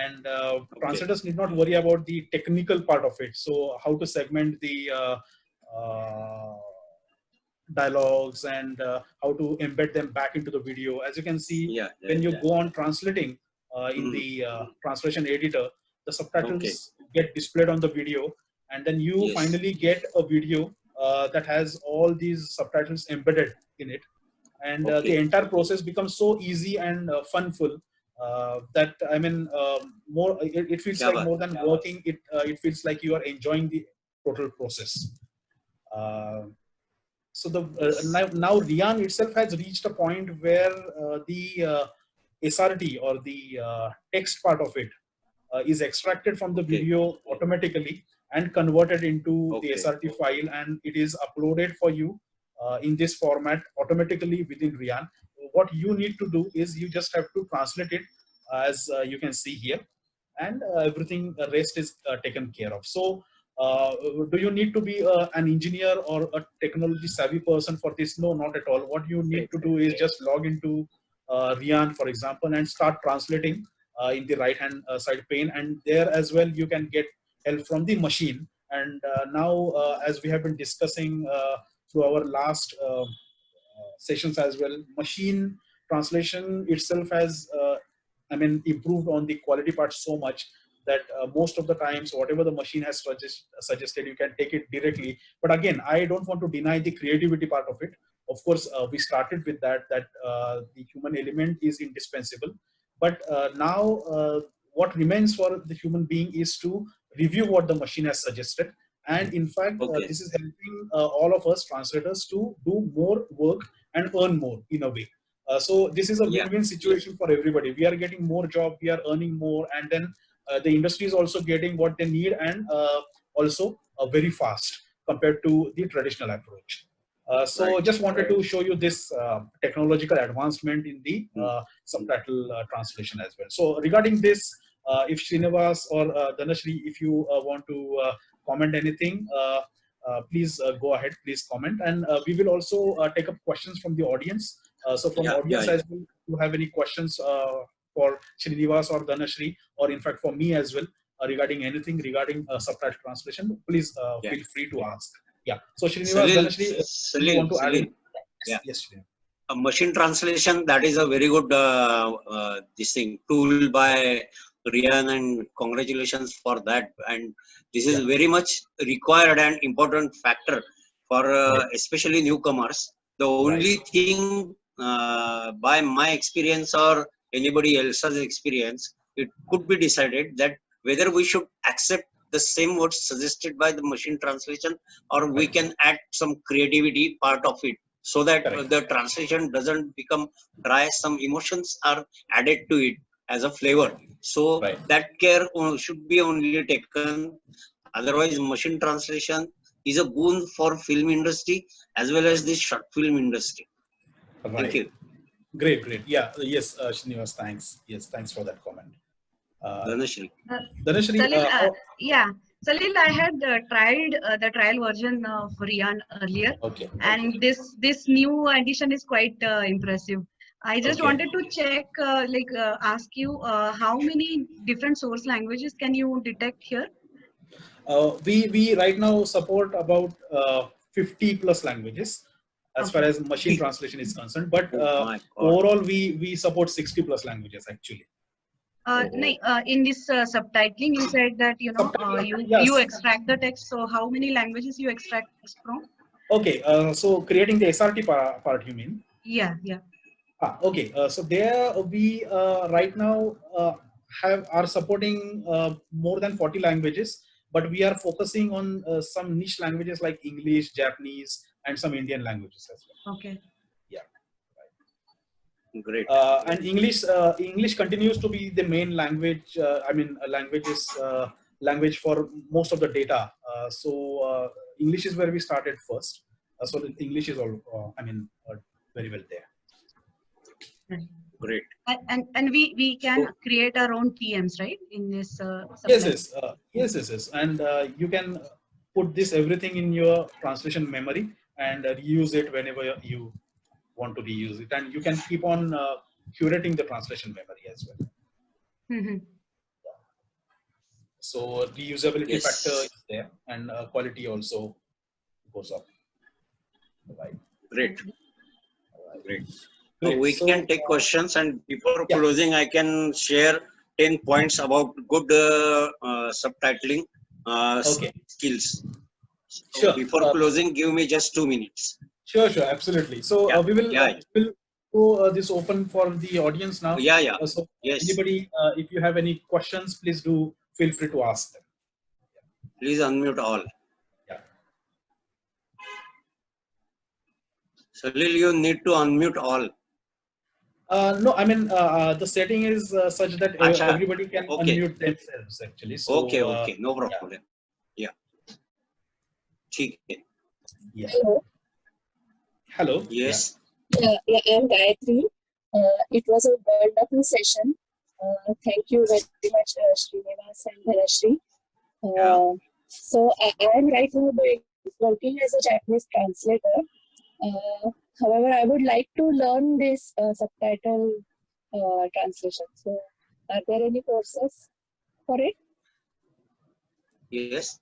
and Okay. translators need not worry about the technical part of it. So how to segment the dialogues and how to embed them back into the video. As you can see, Yeah. when you Yeah. go on translating in Mhm. the translation editor, the subtitles Okay. get displayed on the video, and then you Yes. finally get a video that has all these subtitles embedded in it, and the Okay. entire process becomes so easy and funful that I mean, more it feels Kya like baat more hai. than working. It feels like you are enjoying the total process. Uh, so the Yes. now Rian itself has reached a point where the SRT or the text part of it is extracted from the Okay. video automatically and converted into the Okay. SRT file, and it is uploaded for you in this format automatically within Rian. What you need to do is you just have to translate it as you can see here, and everything rest is taken care of. So do you need to be an engineer or a technology savvy person for this? No, not at all. What you need to do is just log into Rian, for example, and start translating in the right hand side pane, and there as well you can get help from the machine. And now as we have been discussing through our last sessions as well, machine translation itself has I mean improved on the quality part so much that most of the times whatever the machine has suggested, you can take it directly. But again, I don't want to deny the creativity part of it. Of course we started with that the human element is indispensable, but now what remains for the human being is to review what the machine has suggested. And in fact Okay. this is helping all of us translators to do more work and earn more in a way. So this is a Yeah. win-win situation for everybody. We are getting more job, we are earning more, and then the industry is also getting what they need, and also very fast compared to the traditional approach. So Right. just wanted to show you this technological advancement in the subtitle translation as well. So regarding this, if Srinivas or Dhanashri, if you want to comment anything, please go ahead, please comment. And we will also take up questions from the audience. So from Yeah. Yeah. audience as well, if you have any questions for Srinivas or Dhanashri, or in fact for me as well, regarding anything regarding subtitle translation, please Yeah. feel free to ask. Yeah. So Srinivas, Salil. Dhanashri, you want to add Salil. in? Yeah. Yes, Srinivas. A machine translation, that is a very good this thing tool by Rian, and congratulations for that. And this is Yeah. very much required and important factor for Right. especially newcomers. The only Right. thing by my experience or anybody else's experience, it could be decided that whether we should accept the same words suggested by the machine translation, or we Right. can add some creativity part of it, so that Correct. the translation doesn't become dry. Some emotions are added to it as a flavor. So Right. that care should be only taken. Otherwise, machine translation is a boon for film industry as well as the short film industry. Thank Right. you. Great. Great. Yeah. Yes, Srinivas. Thanks. Yes. Thanks for that comment. Dhanashri. Dhanashri, Salil, how? yeah, Salil, I had tried the trial version of Rian earlier, Okay. and Okay. this new addition is quite impressive. I just Okay. wanted to check, ask you, how many different source languages can you detect here? We right now support about 50 plus languages as far Okay. as machine translation is concerned, but Oh my God. overall we support 60 plus languages actually. In this subtitling, you said that Subtitle, you yes. extract the text. So how many languages you extract text from? Okay, so creating the SRT part, you mean? Yeah, yeah. Okay, so there we right now are supporting more than 40 languages, but we are focusing on some niche languages like English, Japanese, and some Indian languages as well. Okay. Yeah. Great. And English continues to be the main language. Language is language for most of the data. English is where we started first. So the English is all, very well there. Great. And we can create our own TMs, right? In this Yes. And you can put this everything in your translation memory and reuse it whenever you want to reuse it, and you can keep on curating the translation memory as well. Mm-hmm. So reusability Yes. factor is there, and quality also goes up. Right. Great. Great. We So, can take questions, and before yeah. closing, I can share 10 points about good subtitling Okay. skills. So Sure. before closing, give me just 2 minutes. Sure, absolutely. So Yeah. we will go this open for the audience now. Yeah. So Yes. anybody, if you have any questions, please do feel free to ask them. Please unmute all. Yeah. Salil, you need to unmute all. No, the setting is such that Achha. everybody can Okay. unmute themselves actually. So, Okay, no problem. Yeah. ठीक है. Yeah. Hello. Hello. Yes. Yeah, I'm Gayatri. It was a wonderful session. Thank you very much, Srinivas and Dhanashri. So I am right now working as a Japanese translator. However, I would like to learn this subtitle translation. So, are there any courses for it? Yes.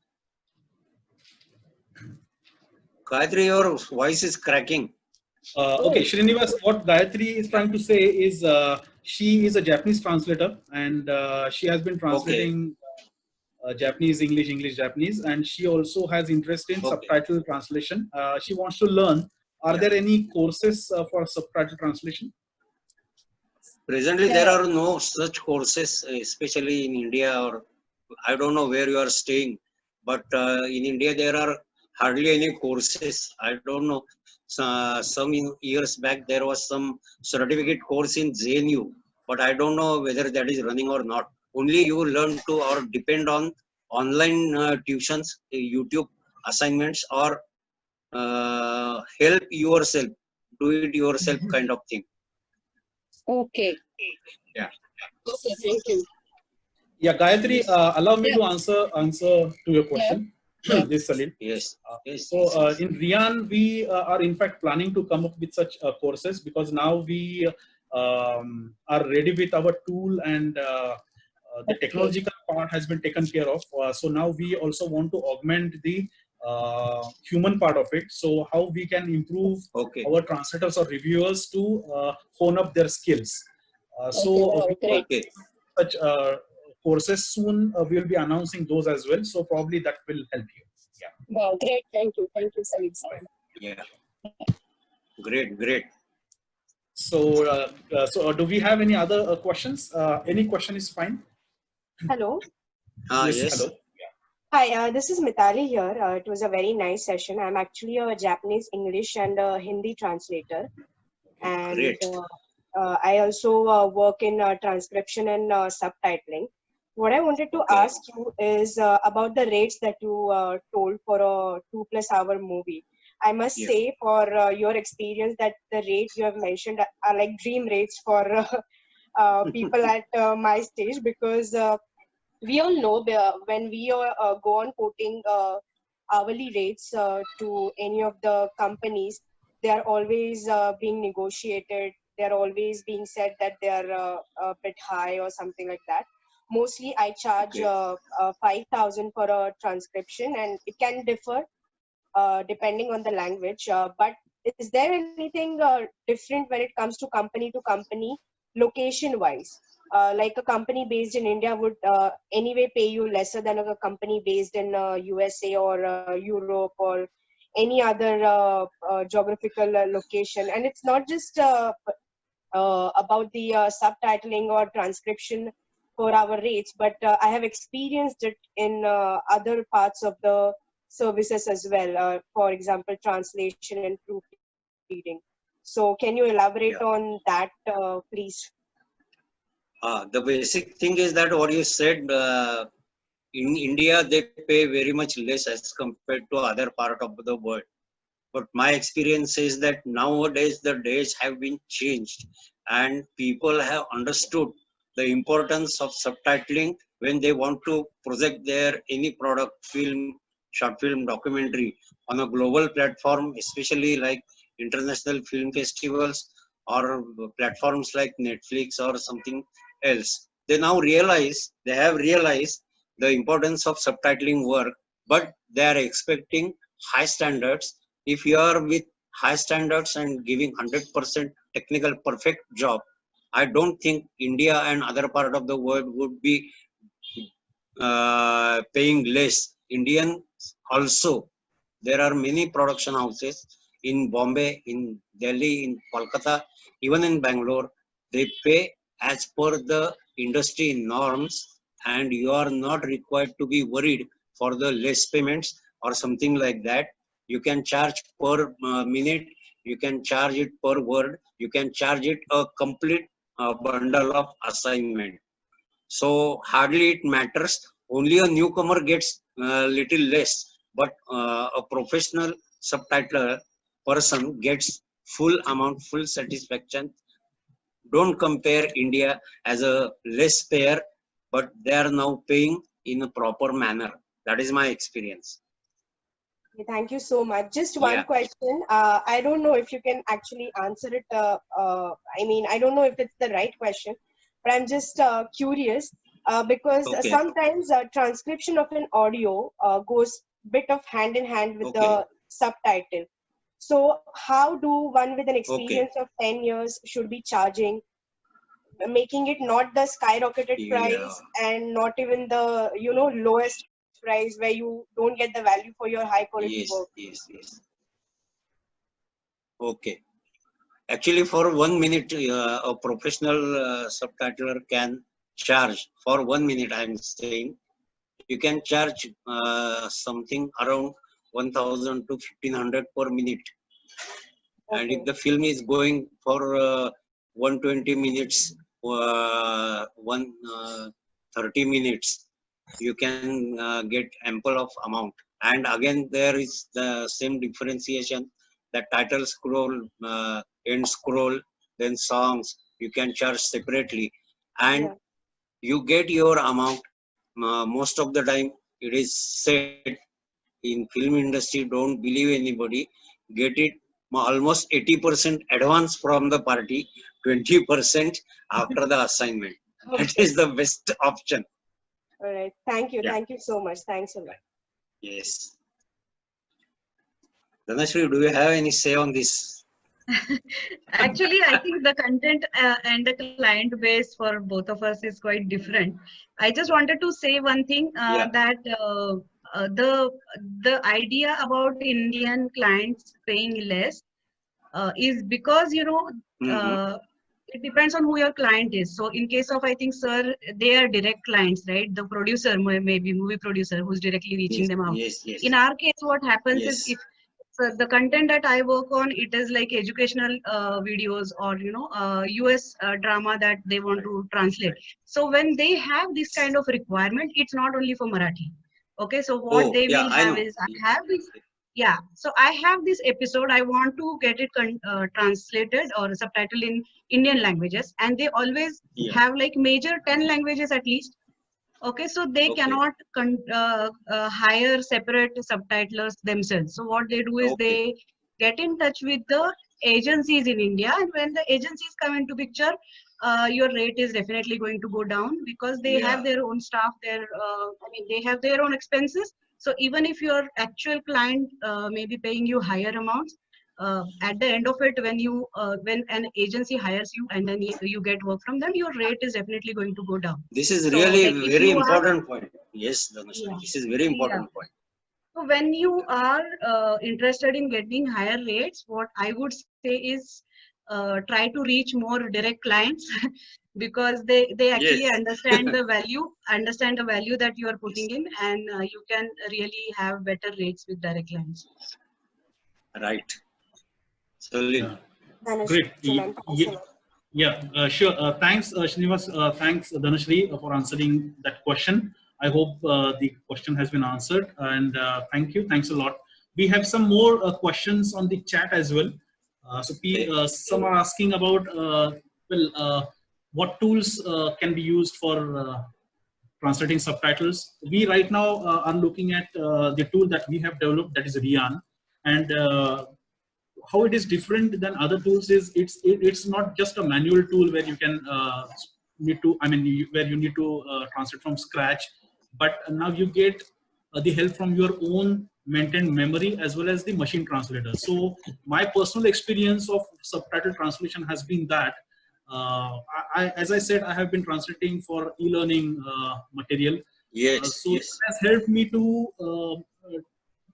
Gayatri, your voice is cracking. Okay, Srinivas, what Gayatri is trying to say is she is a Japanese translator, and she has been translating Japanese, English, English, Japanese, and she also has interest in subtitle translation. She wants to learn. Are there any courses for subtitle translation? Presently, there are no such courses, especially in India, or I don't know where you are staying, but in India there are hardly any courses. I don't know. Some years back there was some certificate course in JNU, but I don't know whether that is running or not. Only you learn to or depend on online tuitions, YouTube assignments, or help yourself, do it yourself kind of thing. Okay. Yeah. Okay, thank you. Yeah, Gayatri, allow me to answer to your question. Yeah. This Salil. Yes. So in Rian, we are in fact planning to come up with such courses, because now we are ready with our tool, and the technological part has been taken care of. So now we also want to augment the human part of it. So how we can improve our translators or reviewers to hone up their skills. Such courses soon we will be announcing those as well. So probably that will help you. Yeah. Wow, great. Thank you, Salil. Yeah. Great. So, do we have any other questions? Any question is fine. Hello. Yes. Hello. Hi, this is Mitali here. It was a very nice session. I'm actually a Japanese, English, and Hindi translator. And I also work in transcription and subtitling. What I wanted to ask you is about the rates that you told for a 2+ hour movie. I must say, for your experience, that the rates you have mentioned are like dream rates for people at my stage, because we all know when we go on quoting hourly rates to any of the companies, they are always being negotiated. They are always being said that they are a bit high or something like that. Mostly I charge 5,000 for a transcription, and it can differ depending on the language. But is there anything different when it comes to company, location wise? Like a company based in India would anyway pay you lesser than a company based in USA or Europe or any other geographical location. And it's not just about the subtitling or transcription for our rates, but I have experienced it in other parts of the services as well. For example, translation and proofreading. So can you elaborate Yeah. on that, please? The basic thing is that what you said, in India, they pay very much less as compared to other part of the world. But my experience is that nowadays the days have been changed and people have understood the importance of subtitling when they want to project their any product, film, short film, documentary on a global platform, especially like international film festivals or platforms like Netflix or something else. They have realized the importance of subtitling work, but they are expecting high standards. If you are with high standards and giving 100% technical perfect job, I don't think India and other part of the world would be paying less. Indian also, there are many production houses in Bombay, in Delhi, in Kolkata, even in Bangalore. They pay as per the industry norms, and you are not required to be worried for the less payments or something like that. You can charge per minute, you can charge it per word, you can charge it a complete bundle of assignment. So hardly it matters. Only a newcomer gets little less, but a professional subtitler person gets full amount, full satisfaction. Don't compare India as a less payer, but they are now paying in a proper manner. That is my experience. Thank you so much. Just one Yeah. question. I don't know if you can actually answer it. I mean, I don't know if it's the right question, but I'm just curious because Okay. sometimes transcription of an audio goes bit of hand in hand with Okay. the subtitle. So how do one with an Okay. experience of 10 years should be charging, making it not the skyrocketed Yeah. price and not even the lowest price where you don't get the value for your high quality Yes. work? Yes. Okay. Actually, for 1 minute, a professional subtitler can charge for 1 minute. I'm saying you can charge something around 1,000 to 1,500 per minute. And if Okay. the film is going for 120 minutes, 30 minutes, you can get ample of amount. And again, there is the same differentiation. The title scroll, end scroll, then songs, you can charge separately. And Yeah. you get your amount. Most of the time, it is said in film industry, don't believe anybody, get it almost 80% advance from the party, 20% after the assignment. That Okay. is the best option. All right. Thank you. Yeah. Thank you so much. Thanks a lot. Yes. Dhanashri, do you have any say on this? Actually, I think the content and the client base for both of us is quite different. I just wanted to say one thing Yeah. that the idea about Indian clients paying less is because Mm-hmm. it depends on who your client is. So in case of, I think, sir, they are direct clients, right? The producer, maybe movie producer, who's directly reaching Yes, them out. yes. In our case, what happens is, Yes. if so the content that I work on, it is like educational videos, or US drama that they want to translate. So when they have this kind of requirement, it's not only for Marathi. Okay, so what Oh, they yeah, will I have know. is, I have this, yeah, so I have this episode, I want to get it translated or subtitled in Indian languages, and they always Yeah. have like major 10 languages at least. Okay, so they Okay. cannot hire separate subtitlers themselves. So what they do is Okay. they get in touch with the agencies in India, and when the agencies come into picture, your rate is definitely going to go down, because they Yeah. have their own staff, they have their own expenses. So even if your actual client may be paying you higher amounts, at the end of it, when an agency hires you and then you get work from them, your rate is definitely going to go down. This is So really like if very you are, important point. Yes, Dhanashri, yeah, this is very yeah. important point. So when you are interested in getting higher rates, what I would say is try to reach more direct clients because they actually Yes. understand the value that you are putting Yes. in, and you can really have better rates with direct clients. Right. Salil. Yeah. Great. Dhanashri, thanks a lot. Yeah, sure. Thanks, Srinivas. Thanks, Dhanashri, for answering that question. I hope the question has been answered. And thank you. Thanks a lot. We have some more questions on the chat as well. Some are asking about what tools can be used for translating subtitles. We right now are looking at the tool that we have developed, that is Rian. And how it is different than other tools is it's not just a manual tool where you can where you need to translate from scratch, but now you get the help from your own maintained memory as well as the machine translator. So my personal experience of subtitle translation has been that as I said, I have been translating for e-learning material. So it has helped me to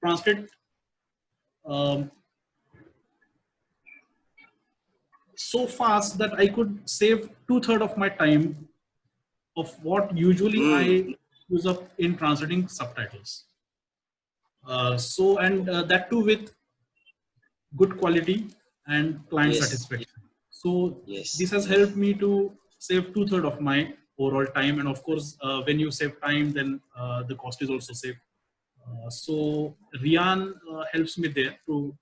translate so fast that I could save 2/3 of my time of what usually I use up in translating subtitles. That too with good quality and client satisfaction. So this has helped me to save 2/3 of my overall time. And of course, when you save time, then the cost is also saved. So Rian helps me there to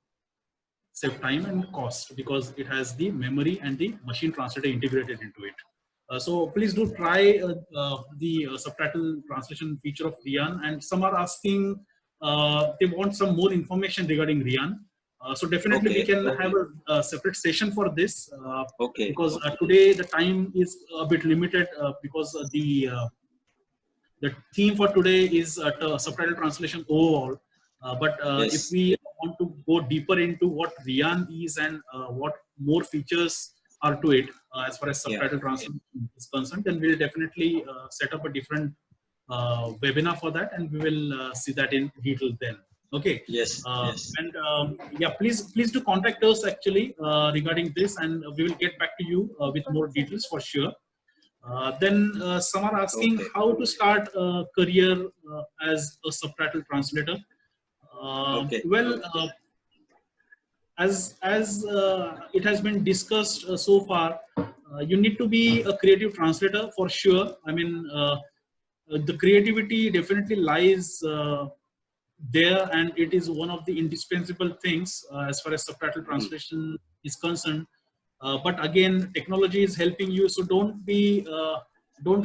save time and cost because it has the memory and the machine translator integrated into it. So please do try the subtitle translation feature of Rian. And some are asking, they want some more information regarding Rian. So definitely we can have a separate session for this because today the time is a bit limited because the theme for today is subtitle translation overall. If we want to go deeper into what Rian is and what more features are to it as far as subtitle translation is concerned, then we'll definitely set up a different webinar for that, and we will see that in detail then. Okay. Please do contact us actually regarding this, and we will get back to you with more details for sure. Then some are asking how to start a career as a subtitle translator. As it has been discussed so far, you need to be a creative translator for sure. I mean, the creativity definitely lies there, and it is one of the indispensable things as far as subtitle translation is concerned. But again, technology is helping you, so don't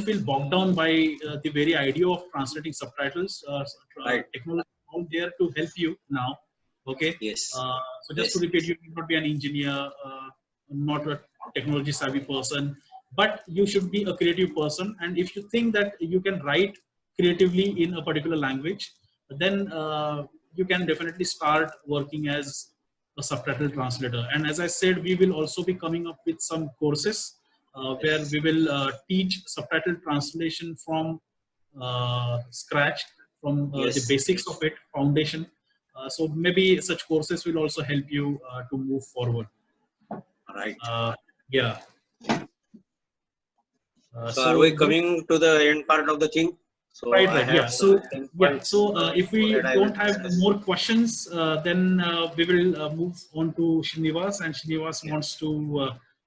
feel bogged down by the very idea of translating subtitles. Technology is out there to help you now. Okay. So just to repeat, you need not be an engineer, not a technology savvy person, but you should be a creative person. And if you think that you can write creatively in a particular language, then you can definitely start working as a subtitle translator. And as I said, we will also be coming up with some courses where we will teach subtitle translation from scratch, from the basics of it, foundation. So maybe such courses will also help you to move forward. Right. So are we coming to the end part of the thing? So right. So if we don't have more questions, then we will move on to Srinivas, and Srinivas wants to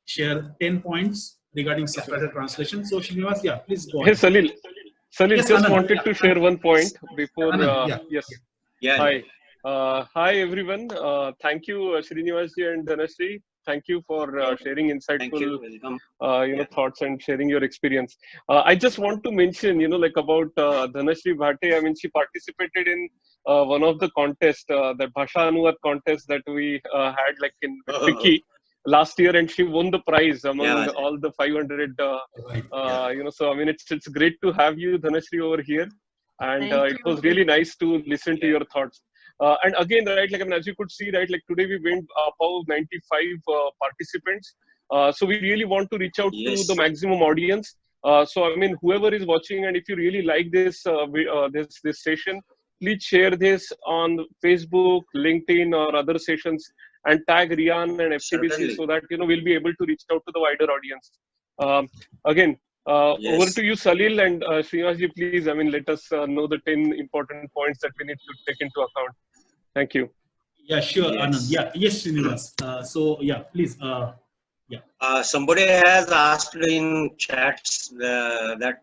share 10 points regarding subtitle translation. So Srinivas, please go ahead. Hey, Salil Yes, just Anand, wanted to share one point before. Anand, Hi. Hi everyone. Thank you, Srinivasji and Dhanashri. Thank you for sharing insightful thoughts and sharing your experience. I just want to mention, about Dhanashri Bhate. I mean, she participated in one of the contests, that Bhasha Anuvad contest that we had in Wiki last year, and she won the prize among all the 500. So I mean, it's great to have you, Dhanashri, over here, and it was really nice to listen to your thoughts. And again, right, as you could see, right, today we went above 95 participants. So we really want to reach out to the maximum audience. So I mean, whoever is watching, and if you really like this this session, please share this on Facebook, LinkedIn, or other sessions, and tag Rian and FCBC so that we'll be able to reach out to the wider audience. Again. Over to you, Salil, and Srinivasji, please, I mean, let us know the 10 important points that we need to take into account. Thank you. Yeah, sure, Anand. Yes. Yeah, yes, Srinivas. So yeah, please. Somebody has asked in chats that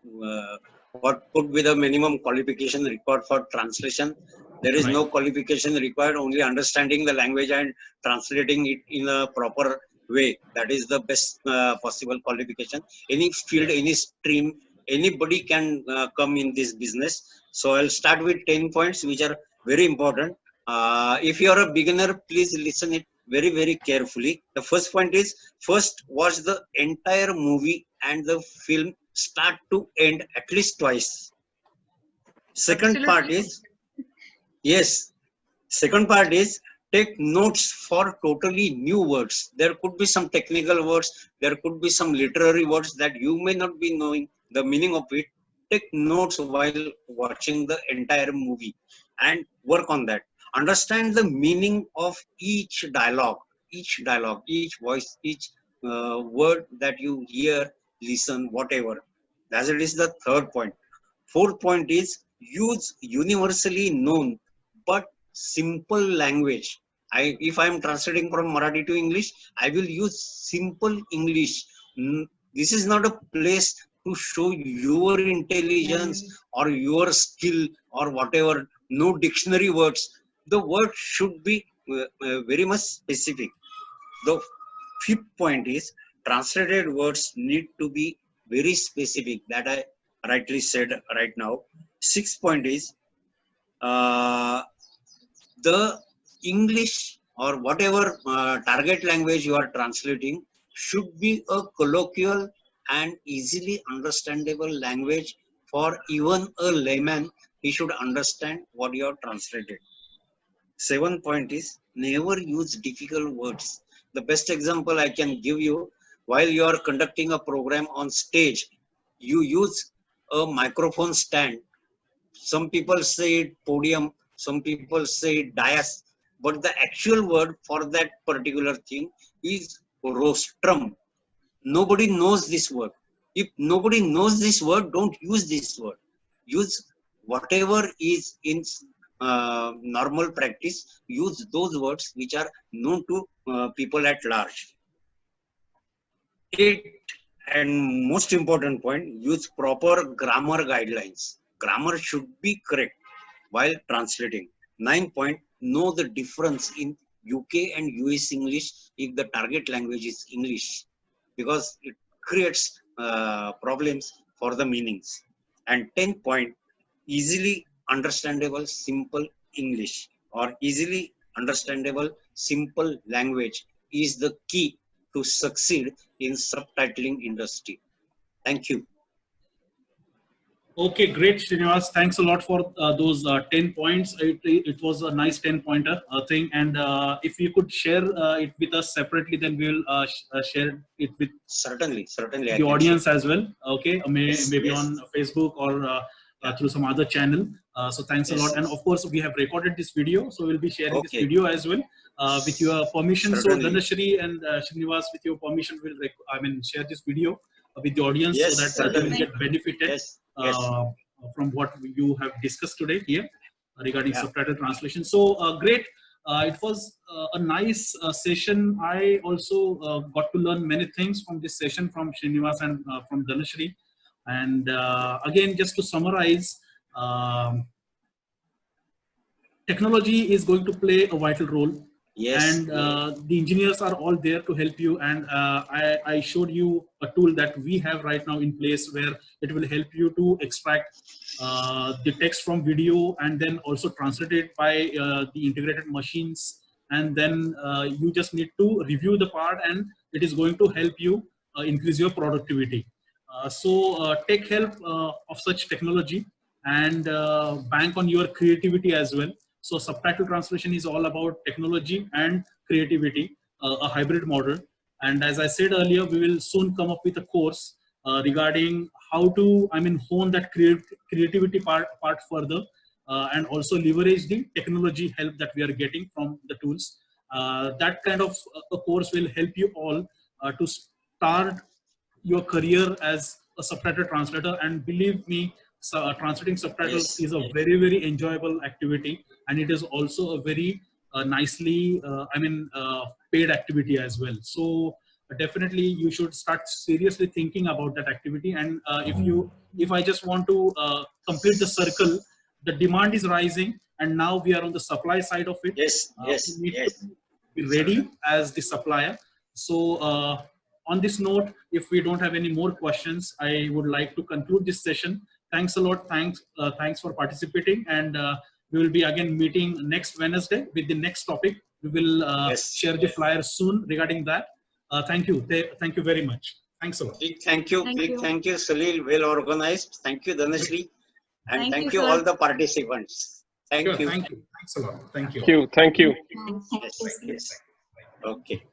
what could be the minimum qualification required for translation. There is Right. no qualification required, only understanding the language and translating it in a proper way. That is the best possible qualification. Any field, any stream, anybody can come in this business. So I'll start with 10 points which are very important. If you are a beginner, please listen it very, very carefully. The first point is, first watch the entire movie and the film start to end at least twice. Second part Absolutely. is, yes, second part is take notes for totally new words. There could be some technical words, there could be some literary words that you may not be knowing the meaning of it. Take notes while watching the entire movie and work on that. Understand the meaning of each dialogue, each voice, each word that you hear, listen, whatever. As it is the third point. Fourth point is use universally known but simple language. If I am translating from Marathi to English, I will use simple English. This is not a place to show your intelligence or your skill or whatever. No dictionary words. The word should be very much specific. The fifth point is translated words need to be very specific. That I rightly said right now. Sixth point is the English or whatever target language you are translating should be a colloquial and easily understandable language for even a layman. He should understand what you are translated. Seventh point is never use difficult words. The best example I can give you, while you are conducting a program on stage, you use a microphone stand. Some people say it podium, some people say it dais, but the actual word for that particular thing is rostrum. Nobody knows this word. If nobody knows this word, don't use this word. Use whatever is in normal practice. Use those words which are known to people at large. Eight and most important point, use proper grammar guidelines. Grammar should be correct while translating. 9 point, know the difference in UK and US English if the target language is English, because it creates problems for the meanings. And 10 point, easily understandable simple English or easily understandable simple language is the key to succeed in subtitling industry. Thank you. Okay, great, Srinivas. Thanks a lot for those 10 points. It was a nice 10-pointer thing. And if you could share it with us separately, then we'll share it with certainly the audience as well. Okay, maybe yes. on Facebook or through some other channel. So thanks a lot. And of course, we have recorded this video, so we'll be sharing this video as well with your permission. Certainly. So Dhanashri and Srinivas, with your permission, will share this video with the audience so that they will get benefited from what you have discussed today here regarding subtitle translation. So great. It was a nice session. I also got to learn many things from this session from Srinivas and from Dhanashri. And again, just to summarize, technology is going to play a vital role. And the engineers are all there to help you. And I showed you a tool that we have right now in place where it will help you to extract the text from video and then also translate it by the integrated machines. And then you just need to review the part, and it is going to help you increase your productivity. So take help of such technology and bank on your creativity as well. So subtitle translation is all about technology and creativity, a hybrid model. And as I said earlier, we will soon come up with a course regarding how to, hone that creativity part further and also leverage the technology help that we are getting from the tools. That kind of a course will help you all to start your career as a subtitle translator. And believe me, translating subtitles is a very, very enjoyable activity, and it is also a very nicely, paid activity as well. So definitely you should start seriously thinking about that activity. And if I just want to complete the circle, the demand is rising, and now we are on the supply side of it. We need to be ready as the supplier. So on this note, if we don't have any more questions, I would like to conclude this session. Thanks a lot. Thanks for participating, and we will be again meeting next Wednesday with the next topic. We will share the flyer soon regarding that. Thank you. Thank you very much. Thanks a lot. Thank you, Salil. Well organized. Thank you, Dhanashree. And thank you all the participants. Thank you. Thank you. Thanks a lot. Thank you. Thank you. Yes. Okay.